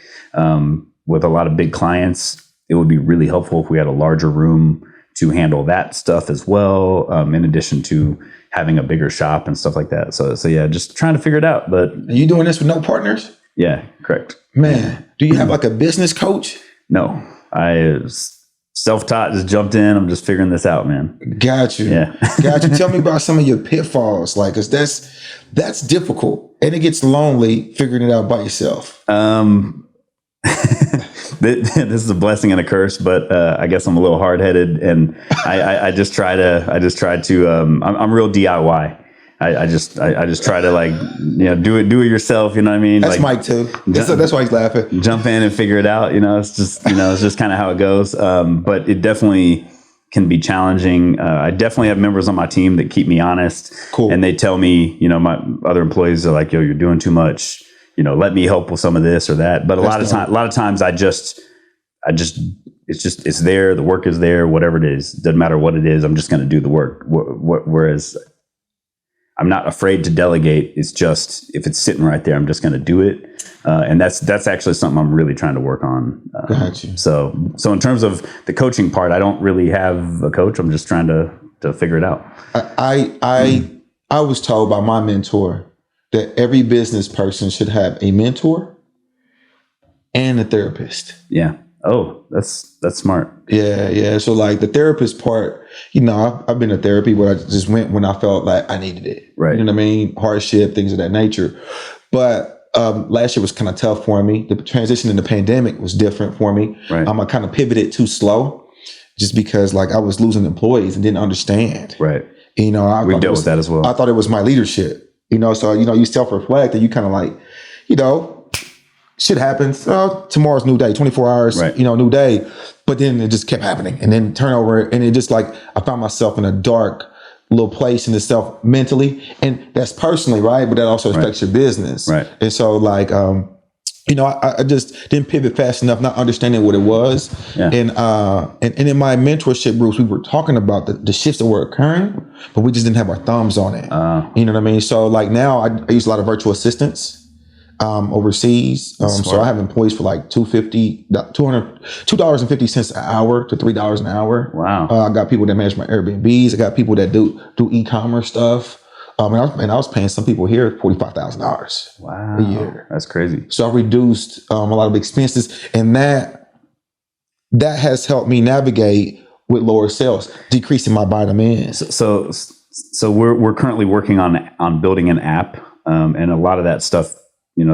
with a lot of big clients, it would be really helpful if we had a larger room to handle that stuff as well. In addition to having a bigger shop and stuff like that. So yeah, just trying to figure it out. But are you doing this with no partners? Yeah, correct. Man, do you have like a business coach? No, I self-taught, just jumped in. I'm just figuring this out, man. Got you. Yeah. Got you. Tell me about some of your pitfalls, like, cause that's difficult and it gets lonely figuring it out by yourself. This is a blessing and a curse, but I guess I'm a little hard-headed, and I just try to. I'm real DIY. I just try to do it yourself. You know what I mean? That's Mike too. That's why he's laughing. Jump in and figure it out. It's just kind of how it goes. But it definitely can be challenging. I definitely have members on my team that keep me honest. Cool. And they tell me, my other employees are like, "Yo, you're doing too much. Let me help with some of this or that." But a lot of times it's there. The work is there. Whatever it is, doesn't matter what it is. I'm just going to do the work. Whereas I'm not afraid to delegate. It's just, if it's sitting right there, I'm just going to do it. And that's actually something I'm really trying to work on. Gotcha. So in terms of the coaching part, I don't really have a coach. I'm just trying to figure it out. I was told by my mentor that every business person should have a mentor and a therapist. Yeah. Oh, that's smart. Yeah. So like the therapist part, I've been to therapy where I just went when I felt like I needed it. Right. You know what I mean? Hardship, things of that nature. But last year was kind of tough for me. The transition in the pandemic was different for me. Right. I kind of pivoted too slow just because like I was losing employees and didn't understand. Right. We've dealt with that as well. I thought it was my leadership, so, you self-reflect and you kind of like, shit happens. Tomorrow's new day, 24 hours, Right. New day. But then it just kept happening and then turnover. And it just like, I found myself in a dark little place in itself mentally. And that's personally, right? But that also affects your business. Right. And so like, I just didn't pivot fast enough, not understanding what it was. Yeah. And in my mentorship groups, we were talking about the shifts that were occurring, but we just didn't have our thumbs on it. You know what I mean? So like now I use a lot of virtual assistants overseas. So I have employees for like $2.50 an hour to $3 an hour. Wow. I got people that manage my Airbnbs. I got people that do e-commerce stuff. And I was paying some people here $45,000 wow. a year. That's crazy. So I reduced a lot of expenses, and that has helped me navigate with lower sales, decreasing my vitamins. So we're currently working on building an app, and a lot of that stuff, you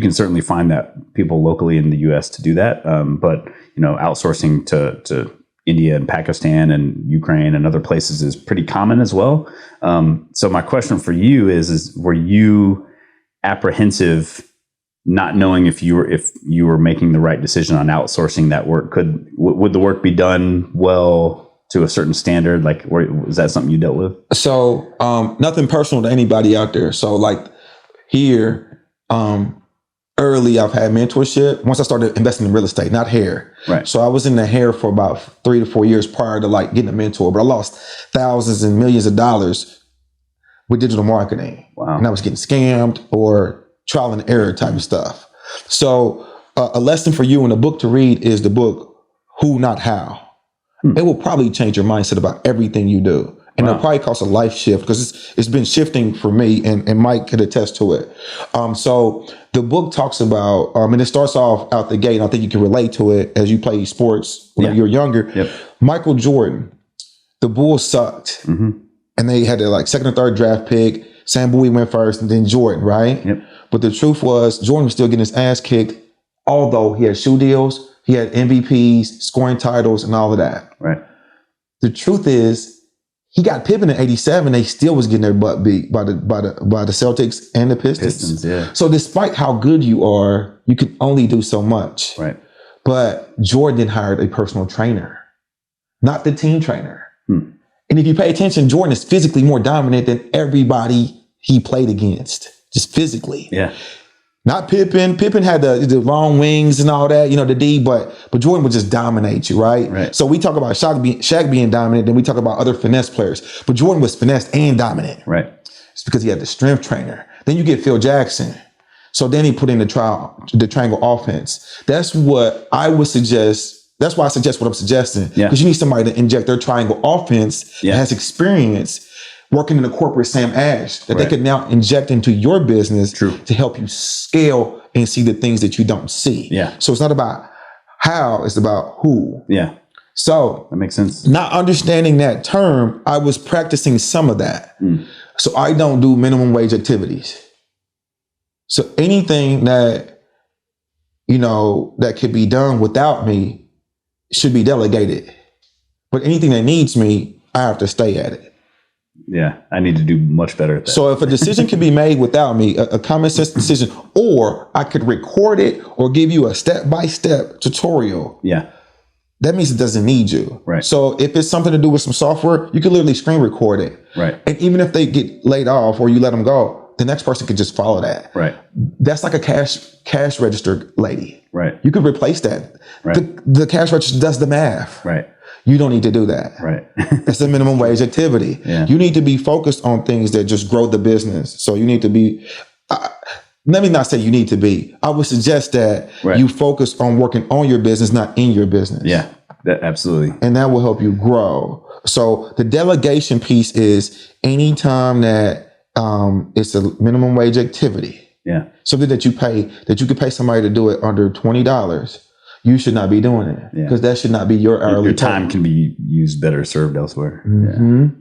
can certainly find that people locally in the U.S. to do that, but outsourcing to India and Pakistan and Ukraine and other places is pretty common as well. So my question for you is were you apprehensive, not knowing if you were making the right decision on outsourcing that work? Would the work be done well to a certain standard? Like, was that something you dealt with? So nothing personal to anybody out there. So like here, early I've had mentorship once I started investing in real estate, not hair. Right. So I was in the hair for about 3 to 4 years prior to like getting a mentor, but I lost thousands and millions of dollars with digital marketing. Wow. And I was getting scammed or trial and error type of stuff. So a lesson for you in a book to read is the book, Who Not How. It will probably change your mindset about everything you do. And it'll probably cause a life shift because it's been shifting for me, and Mike could attest to it. So the book talks about, and it starts off out the gate, and I think you can relate to it as you play sports when you were younger. Yep. Michael Jordan, the Bulls sucked, and they had their like second or third draft pick. Sam Bowie went first, and then Jordan, right? Yep. But the truth was, Jordan was still getting his ass kicked, although he had shoe deals, he had MVPs, scoring titles, and all of that. Right. The truth is, he got Pippen in '87. They still was getting their butt beat by the Celtics and the Pistons. Yeah. So despite how good you are, you can only do so much. Right. But Jordan hired a personal trainer, not the team trainer. And if you pay attention, Jordan is physically more dominant than everybody he played against, just physically. Yeah. Not Pippen. Pippen had the long wings and all that, the D, but Jordan would just dominate you, right? Right. So we talk about Shaq being dominant, then we talk about other finesse players. But Jordan was finesse and dominant. Right. It's because he had the strength trainer. Then you get Phil Jackson. So then he put in the triangle offense. That's what I would suggest. That's why I suggest what I'm suggesting. Yeah. Because you need somebody to inject their triangle offense that has experience working in the corporate Sam Ash that they could now inject into your business to help you scale and see the things that you don't see. Yeah. So it's not about how, it's about who. Yeah. So that makes sense. Not understanding that term, I was practicing some of that. So I don't do minimum wage activities. So anything that, that could be done without me should be delegated. But anything that needs me, I have to stay at it. Yeah, I need to do much better at that. So if a decision can be made without me, a common sense decision, or I could record it or give you a step-by-step tutorial. Yeah. That means it doesn't need you. Right. So if it's something to do with some software, you can literally screen record it. Right. And even if they get laid off or you let them go, the next person could just follow that. Right. That's like a cash register lady. Right. You could replace that. Right. The cash register does the math. Right. You don't need to do that. Right. That's a minimum wage activity. Yeah. You need to be focused on things that just grow the business. So you need to be, let me not say you need to be. I would suggest that you focus on working on your business, not in your business. Yeah, absolutely. And that will help you grow. So the delegation piece is anytime that it's a minimum wage activity. Yeah. Something that you could pay somebody to do it under $20. you should not be doing it because that should not be your hourly Your time can be used better served elsewhere.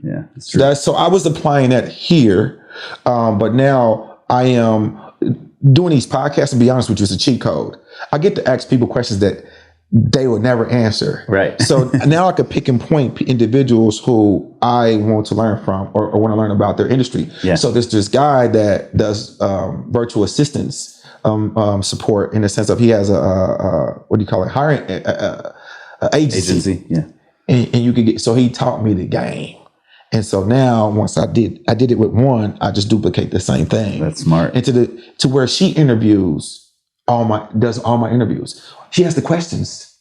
Yeah, that's true. So I was applying that here, but now I am doing these podcasts. To be honest with you, it's a cheat code. I get to ask people questions that they would never answer. Right. So now I could pick and point individuals who I want to learn from or want to learn about their industry. Yeah. So there's this guy that does virtual assistants support in the sense of he has a what do you call it, hiring agency. Yeah. And you could get, so he taught me the game. And so now once I did it with one, I just duplicate the same thing. That's smart. And to where she does all my interviews. She has the questions.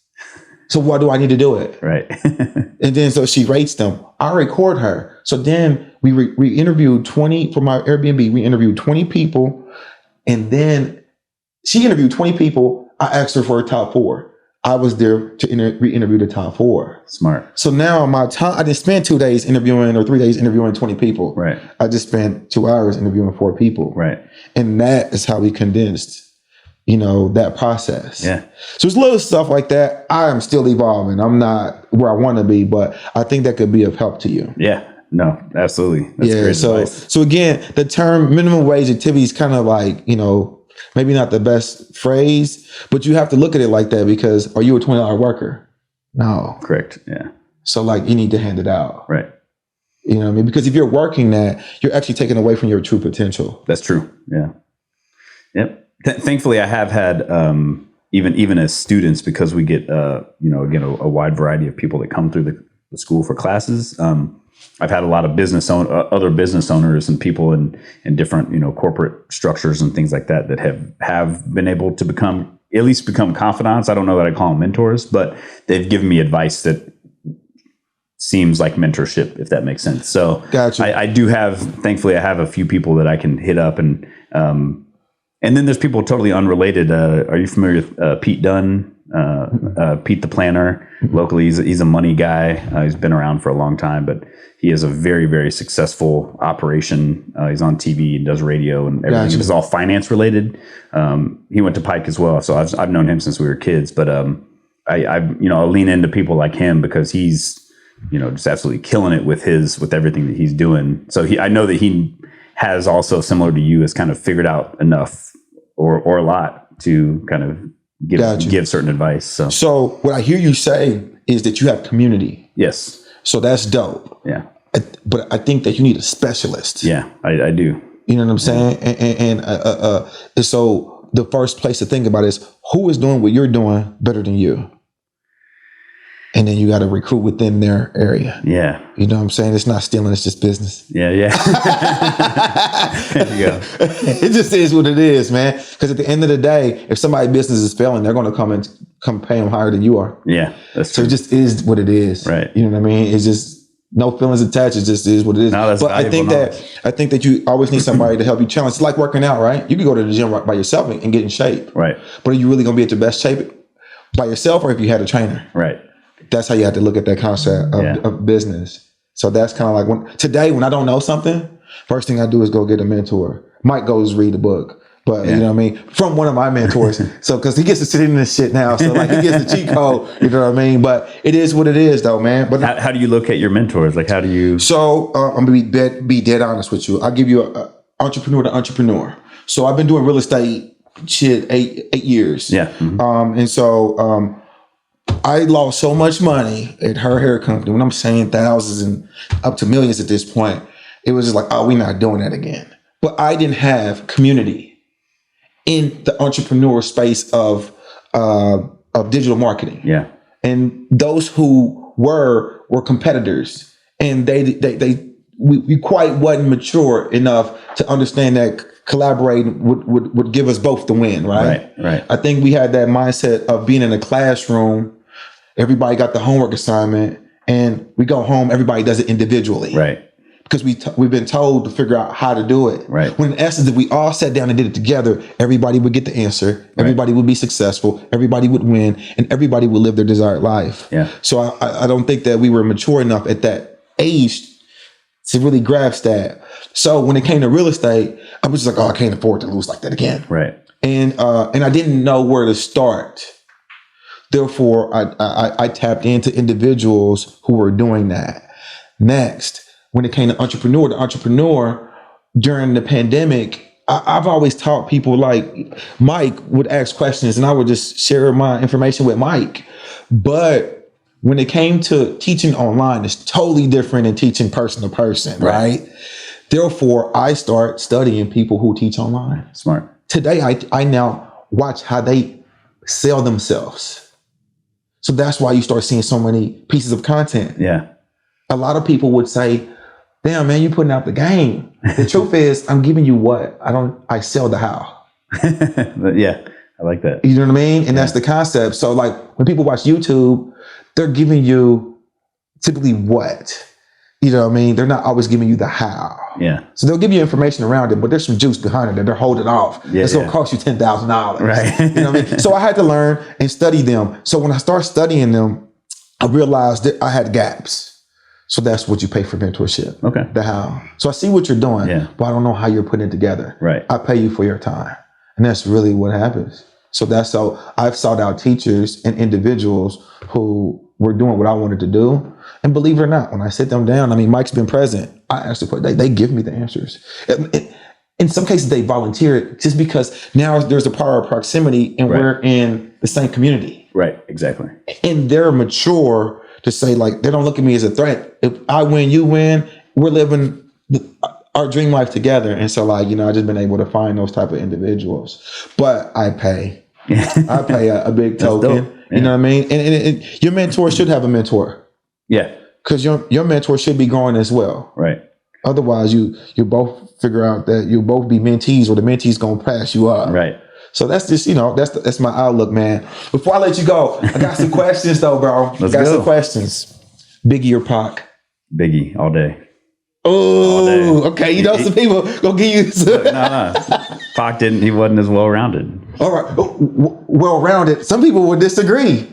So why do I need to do it? Right. And then so she rates them. I record her. So then we interviewed 20 for my Airbnb. We interviewed 20 people, and then she interviewed 20 people. I asked her for her top 4. I was there to re-interview the top 4. Smart. So now my time, I didn't spend 2 days interviewing or 3 days interviewing 20 people. Right. I just spent 2 hours interviewing 4 people. Right. And that is how we condensed, that process. Yeah. So it's little stuff like that. I am still evolving. I'm not where I want to be, but I think that could be of help to you. Yeah. No, absolutely. That's great advice. So again, the term minimum wage activity is kind of like, maybe not the best phrase, but you have to look at it like that because are you a $20 worker? No. Correct. Yeah. So like you need to hand it out. Right. You know what I mean? Because if you're working that, you're actually taking away from your true potential. That's true. Yeah. Yep. Thankfully, I have had even as students, because we get again a wide variety of people that come through the school for classes. I've had a lot of other business owners and people in different corporate structures and things like that have been able to become confidants. I don't know that I call them mentors, but they've given me advice that seems like mentorship, if that makes sense. So gotcha. Thankfully, I have a few people that I can hit up and then there's people totally unrelated. Are you familiar with Pete Dunn? Pete the Planner. Locally, he's a money guy. He's been around for a long time, but he has a very, very successful operation. He's on TV and does radio and everything. Gotcha. It's all finance related. He went to Pike as well, so I've known him since we were kids. But I'll lean into people like him because he's just absolutely killing it with everything that he's doing. So I know that he has also, similar to you, has kind of figured out enough or a lot to kind of give certain advice. So what I hear you say is that you have community. Yes. So that's dope. Yeah. But I think that you need a specialist. Yeah, I do. You know what I'm saying? And so the first place to think about is who is doing what you're doing better than you? And then you got to recruit within their area. Yeah. You know what I'm saying? It's not stealing, it's just business. Yeah. There you go. It just is what it is, man. Because at the end of the day, if somebody's business is failing, they're going to come pay them higher than you are. Yeah, that's true. So it just is what it is. Right. You know what I mean? It's just no feelings attached. It just is what it is. No, that's but I think that you always need somebody to help you challenge. It's like working out, right? You can go to the gym by yourself and get in shape. Right. But are you really going to be at your best shape by yourself or if you had a trainer? Right. That's how you have to look at that concept of business. So that's kind of like when I don't know something, first thing I do is go get a mentor. Mike goes read the book, but you know what I mean? From one of my mentors. So, cause he gets to sit in this shit now. So like he gets the cheat code, you know what I mean? But it is what it is though, man. But how do you locate your mentors? Like, how do you? So I'm gonna be dead honest with you. I'll give you a entrepreneur to entrepreneur. So I've been doing real estate shit 8 years. Yeah. Mm-hmm. And so, I lost so much money at her hair company. When I'm saying thousands and up to millions at this point, it was just like, oh, we're not doing that again. But I didn't have community in the entrepreneur space of digital marketing. Yeah. And those who were competitors, and we quite wasn't mature enough to understand that collaborating would give us both the win, right? Right. I think we had that mindset of being in a classroom. Everybody got the homework assignment, and we go home. Everybody does it individually, Right. Because we've been told to figure out how to do it. Right. When in essence, if we all sat down and did it together, everybody would get the answer. Everybody would be successful. Everybody would win, and everybody would live their desired life. Yeah. So I don't think that we were mature enough at that age to really grasp that. So when it came to real estate, I was just like, oh, I can't afford to lose like that again. Right. And I didn't know where to start. Therefore, I tapped into individuals who were doing that. Next, when it came to the entrepreneur during the pandemic, I've always taught people, like Mike would ask questions and I would just share my information with Mike. But when it came to teaching online, it's totally different than teaching person to person, right? Therefore, I start studying people who teach online. Smart. Today, I now watch how they sell themselves. So that's why you start seeing so many pieces of content. Yeah. A lot of people would say, damn, man, you're putting out the game. The truth is, I'm giving you what? I sell the how. Yeah, I like that. You know what I mean? And that's the concept. So like when people watch YouTube, they're giving you typically what? You know what I mean? They're not always giving you the how. Yeah. So they'll give you information around it, but there's some juice behind it that they're holding off. Yeah, it's going to cost you $10,000. Right. You know what I mean? So I had to learn and study them. So when I started studying them, I realized that I had gaps. So that's what you pay for mentorship. Okay. The how. So I see what you're doing, but I don't know how you're putting it together. Right. I pay you for your time. And that's really what happens. So that's how I've sought out teachers and individuals who were doing what I wanted to do. And believe it or not, when I sit them down, I mean, Mike's been present. I actually they give me the answers. In some cases, they volunteer it just because now there's a power of proximity and we're in the same community. Right. Exactly. And they're mature to say, like, they don't look at me as a threat. If I win, you win, we're living our dream life together. And so, like, you know, I've just been able to find those type of individuals. But I pay. I pay a big token. You know what I mean? And your mentor should have a mentor. Yeah. Because your mentor should be growing as well. Right. Otherwise, you both figure out that you'll both be mentees or the mentee's going to pass you up. Right. So that's just, you know, that's my outlook, man. Before I let you go, I got some questions though, bro. Let's got go. some questions. Biggie or Pac? Biggie all day. Oh, okay. You know, some people gonna give you some. No. Pac he wasn't as well-rounded. All right. Well-rounded. Some people would disagree.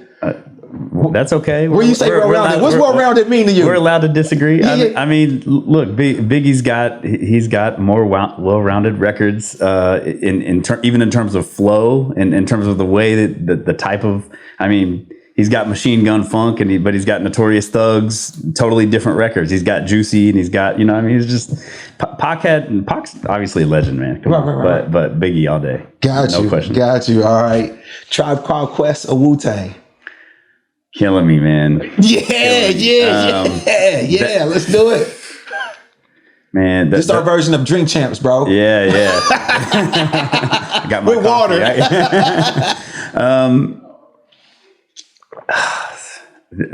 That's okay. When you say well-rounded, what's well-rounded mean to you? We're allowed to disagree. Yeah. I mean, look, Biggie's got more well-rounded records even in terms of flow and in terms of the way that the type of. I mean, he's got Machine Gun Funk but he's got Notorious Thugs, totally different records. He's got Juicy and he's got, you know, I mean, he's just Pac's obviously a legend, man. Come on. Right. But Biggie all day. No question. Got you. All right. Tribe Called Quest or Wu-Tang? Killing me, man. Yeah. Let's do it. Man, this is our version of Drink Champs, bro. Yeah. I got my with water.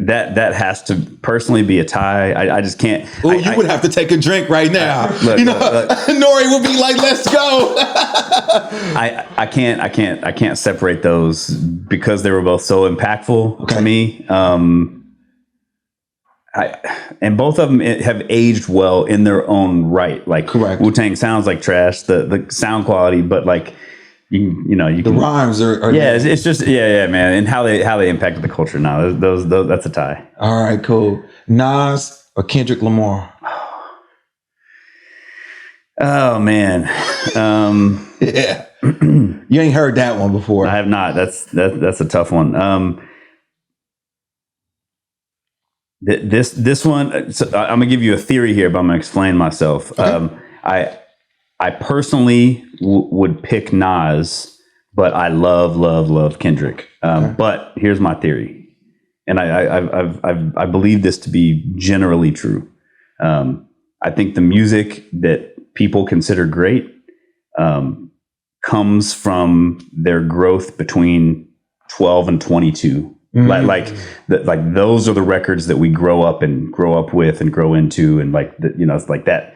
That has to personally be a tie. I just can't. Ooh, you would have to take a drink right now. Look, Nori would be like, "Let's go." I can't separate those because they were both so impactful to me. And both of them have aged well in their own right. Like, correct. Wu-Tang sounds like trash, the sound quality, but like you the can, rhymes are it's just man, and how they impacted the culture. Now those that's a tie. All right, cool. Nas or Kendrick Lamar? Oh man, yeah. You ain't heard that one before. I have not. That's a tough one. This one, so I'm gonna give you a theory here, but I'm gonna explain myself. Okay. I personally would pick Nas, but I love Kendrick. Okay. But here's my theory, and I believe this to be generally true. I think the music that people consider great comes from their growth between 12 and 22. Mm-hmm. Like those are the records that we grow up with and grow into, and it's like that.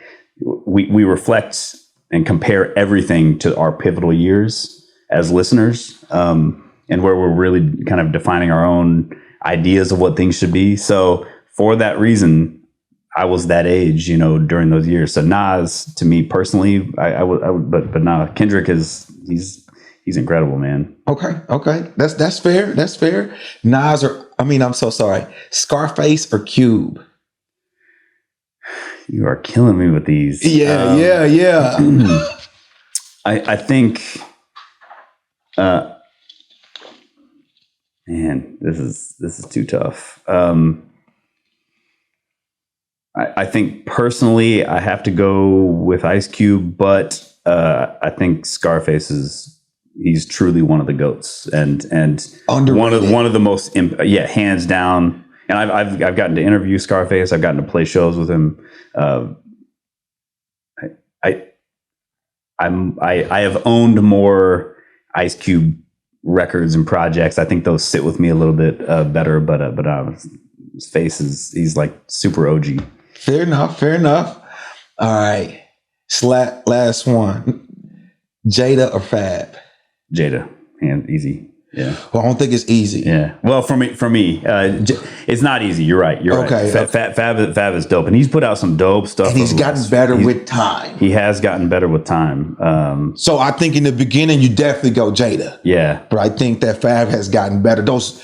We reflect and compare everything to our pivotal years as listeners, and where we're really kind of defining our own ideas of what things should be. So for that reason, I was that age, during those years. So Nas, to me personally, I would, but nah, Kendrick he's incredible, man. Okay. That's fair. That's fair. Nas I'm so sorry. Scarface or Cube? You are killing me with these. Yeah. I think Man, this is too tough. I think personally, I have to go with Ice Cube, but I think Scarface he's truly one of the goats, and Underrated. one of the most hands down. And I've gotten to interview Scarface. I've gotten to play shows with him. I have owned more Ice Cube records and projects. I think those sit with me a little bit better. But his face he's like super OG. Fair enough. All right. Last one. Jada or Fab? Jada. Easy. Yeah. Well, I don't think it's easy. Yeah. Well, for me, it's not easy. You're right. Okay. Fab is dope, and he's put out some dope stuff. And he's gotten better with time. He has gotten better with time. So I think in the beginning you definitely go Jada. Yeah. But I think that Fab has gotten better. Those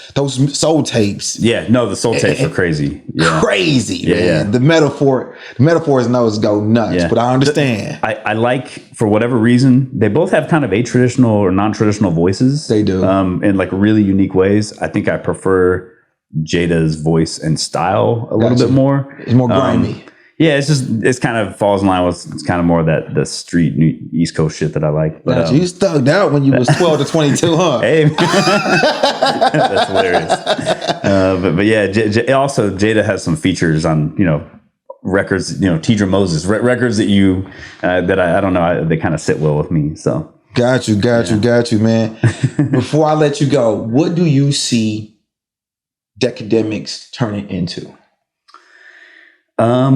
soul tapes. Yeah. No, the soul tapes are crazy. Yeah. Crazy, man. Yeah. The metaphors knows go nuts. Yeah. But I understand. I like, for whatever reason, they both have kind of atraditional or non-traditional voices. They do. In like really unique ways. I think I prefer Jada's voice and style a little bit more. It's more grimy. Yeah, it's kind of falls in line with, it's kind of more that the street East Coast shit that I like. But you thugged out when you was 12 to 22, huh? Hey, that's hilarious. But yeah, also Jada has some features on records. Tidra Moses records that that I don't know, they kind of sit well with me. So. Got you, man. Before I let you go, what do you see Decademics turning into? I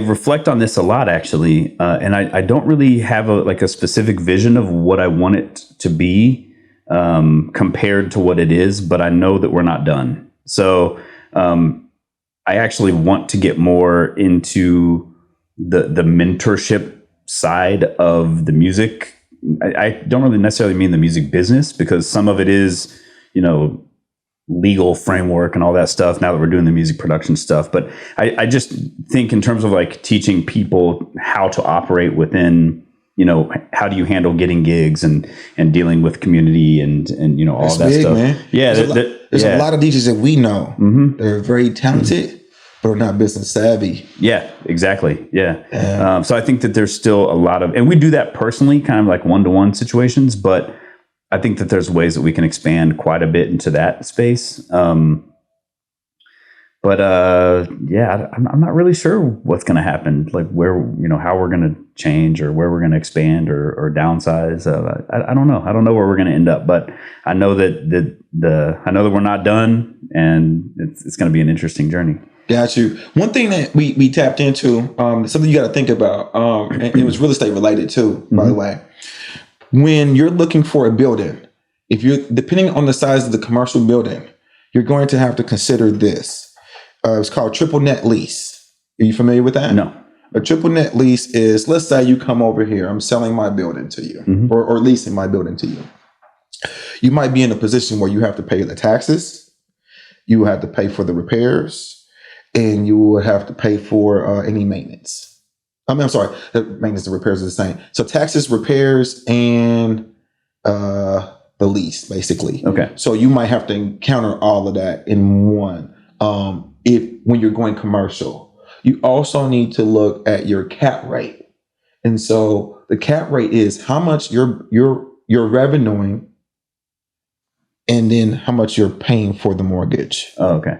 reflect on this a lot, actually, and I don't really have a specific vision of what I want it to be compared to what it is, but I know that we're not done. So I actually want to get more into the mentorship side of the music. I don't really necessarily mean the music business, because some of it is, legal framework and all that stuff now that we're doing the music production stuff. But I just think in terms of like teaching people how to operate within, how do you handle getting gigs and dealing with community and all That's that big, stuff. Man. Yeah. There's a lot of DJs that we know that are very talented, but are not business savvy. Yeah, exactly. Yeah. So I think that there's still a lot of, and we do that personally, kind of like one-to-one situations, but I think that there's ways that we can expand quite a bit into that space. I'm not really sure what's going to happen, like where, how we're going to change or where we're going to expand or downsize. I don't know. I don't know where we're going to end up, but I know that I know that we're not done, and it's going to be an interesting journey. Got you. One thing that we tapped into, something you got to think about, and it was real estate related too, by the way. When you're looking for a building, depending on the size of the commercial building, you're going to have to consider this. It's called triple net lease. Are you familiar with that? No. A triple net lease is, let's say you come over here, I'm selling my building to you, or leasing my building to you. You might be in a position where you have to pay the taxes, you have to pay for the repairs, and you would have to pay for any maintenance. I'm sorry, the maintenance and repairs are the same. So taxes, repairs, and the lease, basically. Okay. So you might have to encounter all of that in one. When you're going commercial, you also need to look at your cap rate. And so the cap rate is how much you're revenuing, and then how much you're paying for the mortgage. Oh, okay.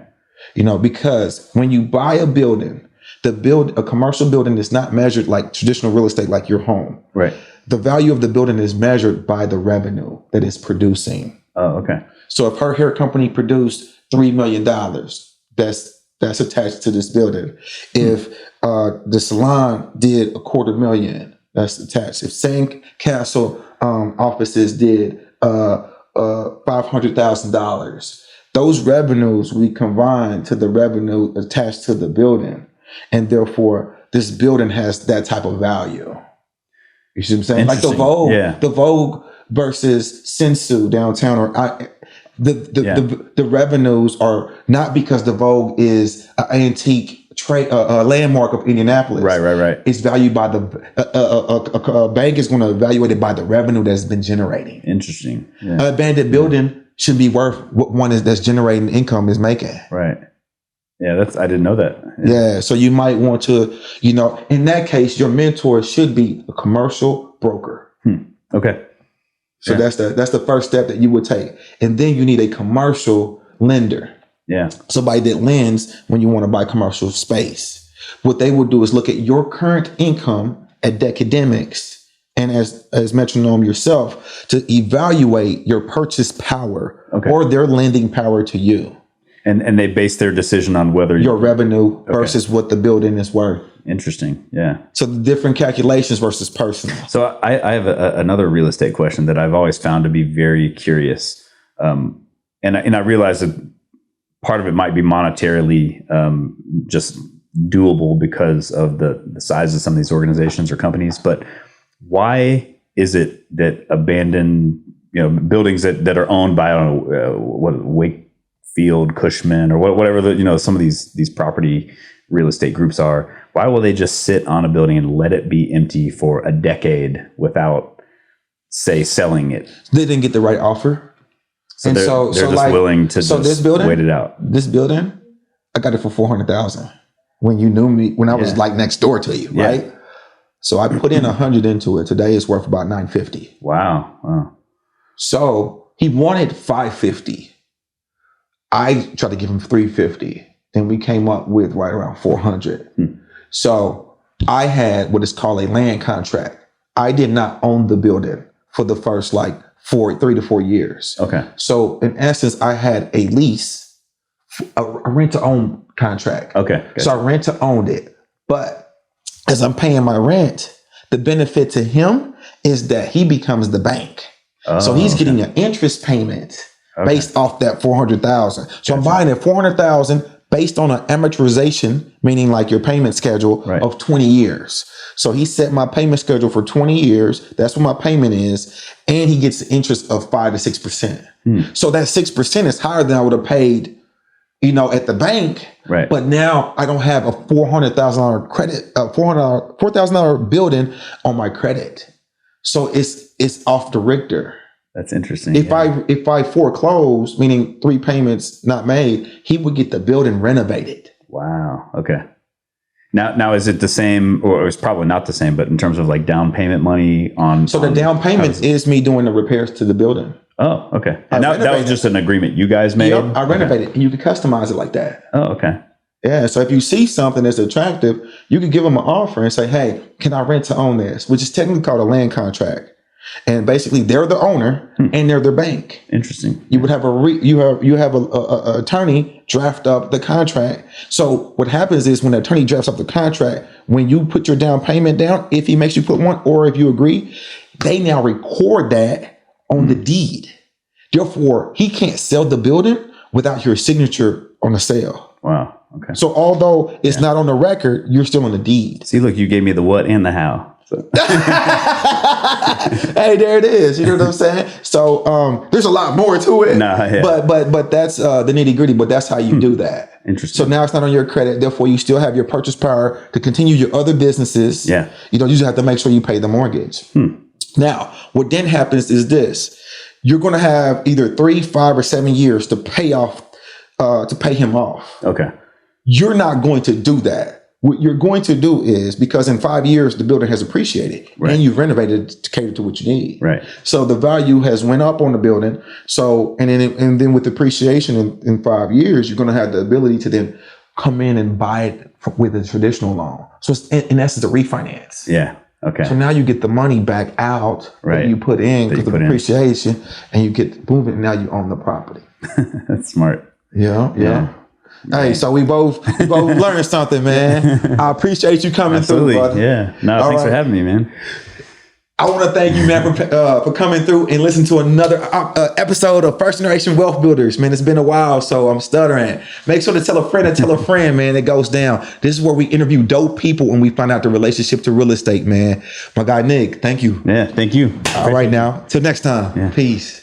Because when you buy a building, a commercial building is not measured like traditional real estate, like your home. Right. The value of the building is measured by the revenue that it's producing. Oh, okay. So if her hair company produced $3 million, that's attached to this building. If the salon did $250,000, that's attached. If Sandcastle offices did $500,000, those revenues we combine to the revenue attached to the building. And therefore, this building has that type of value. You see what I'm saying? Like the Vogue versus Sensu downtown, or the revenues are not because the Vogue is an antique landmark of Indianapolis. Right. It's valued by a bank is going to evaluate it by the revenue that's been generating. Interesting. Yeah. An abandoned building should be worth what one is that's generating income is making. Right. Yeah, I didn't know that. Yeah. So you might want to, in that case, your mentor should be a commercial broker. Okay. So that's the first step that you would take. And then you need a commercial lender. Yeah. Somebody that lends when you want to buy commercial space. What they will do is look at your current income at Decademics and as Metronome yourself to evaluate your purchase power or their lending power to you. And they base their decision on whether your revenue versus what the building is worth. Interesting. Yeah. So the different calculations versus personal. So I have another real estate question that I've always found to be very curious. And I realize that part of it might be monetarily just doable because of the size of some of these organizations or companies. But why is it that abandoned, buildings that are owned by, I don't know, Wakefield, Cushman, or whatever some of these property real estate groups are, why will they just sit on a building and let it be empty for a decade without, say, selling it? They didn't get the right offer. So they're just willing to this building, wait it out. This building, I got it for $400,000 when you knew me, when I was like next door to you, right? So I put in 100 into it. Today it's worth about 950. Wow. So he wanted 550. I tried to give him 350. Then we came up with right around 400. So I had what is called a land contract. I did not own the building for the first 3 to 4 years. Okay. So in essence, I had a lease, a rent to own contract. Okay. So I rent to owned it. But as I'm paying my rent, the benefit to him is that he becomes the bank. So he's getting an interest payment based off that 400,000. So I'm buying it 400,000 based on an amortization, meaning your payment schedule of 20 years. So he set my payment schedule for 20 years. That's what my payment is. And he gets interest of 5 to 6%. So that 6% is higher than I would have paid, at the bank. Right. But now I don't have a $400,000 credit, $4,000 building on my credit. So it's off the Richter. That's interesting. If I foreclose, meaning 3 payments not made, he would get the building renovated. Wow. Okay. Now is it the same, or it's probably not the same, but in terms of down payment money on? So the down payment is me doing the repairs to the building. Oh, okay. And that was just an agreement you guys made? Yep, I renovated it, and you can customize it like that. Oh, okay. Yeah, so if you see something that's attractive, you can give them an offer and say, hey, can I rent to own this? Which is technically called a land contract. And basically, they're the owner and they're the bank. Interesting. You would have you have a attorney draft up the contract. So what happens is when the attorney drafts up the contract, when you put your down payment down, if he makes you put one, or if you agree, they now record that on the deed. Therefore, he can't sell the building without your signature on the sale. Wow. Okay. So although it's not on the record, you're still on the deed. See, look, you gave me the what and the how. So. Hey, there it is. You know what I'm saying? So there's a lot more to it. But that's the nitty gritty. But that's how you do that. Interesting. So now it's not on your credit. Therefore, you still have your purchase power to continue your other businesses. Yeah. You just have to make sure you pay the mortgage. Now, what then happens is this: you're going to have either 3, 5, or 7 years to pay him off. Okay. You're not going to do that. What you're going to do is, because in 5 years, the building has appreciated and you've renovated it to cater to what you need. Right. So the value has went up on the building. So, and then with appreciation in 5 years, you're going to have the ability to then come in and buy it with a traditional loan. So it's in essence a refinance. Yeah. Okay. So now you get the money back out that you put in because of appreciation, and you get moving. And now you own the property. That's smart. Yeah. Hey, so we both learned something, man. I appreciate you coming through, brother. Yeah. No, thanks for having me, man. I want to thank you, man, for coming through and listening to another episode of First Generation Wealth Builders. Man, it's been a while, so I'm stuttering. Make sure to tell a friend, man. It goes down. This is where we interview dope people and we find out the relationship to real estate, man. My guy, Nick, thank you. Yeah, thank you. All right, now. Till next time. Peace.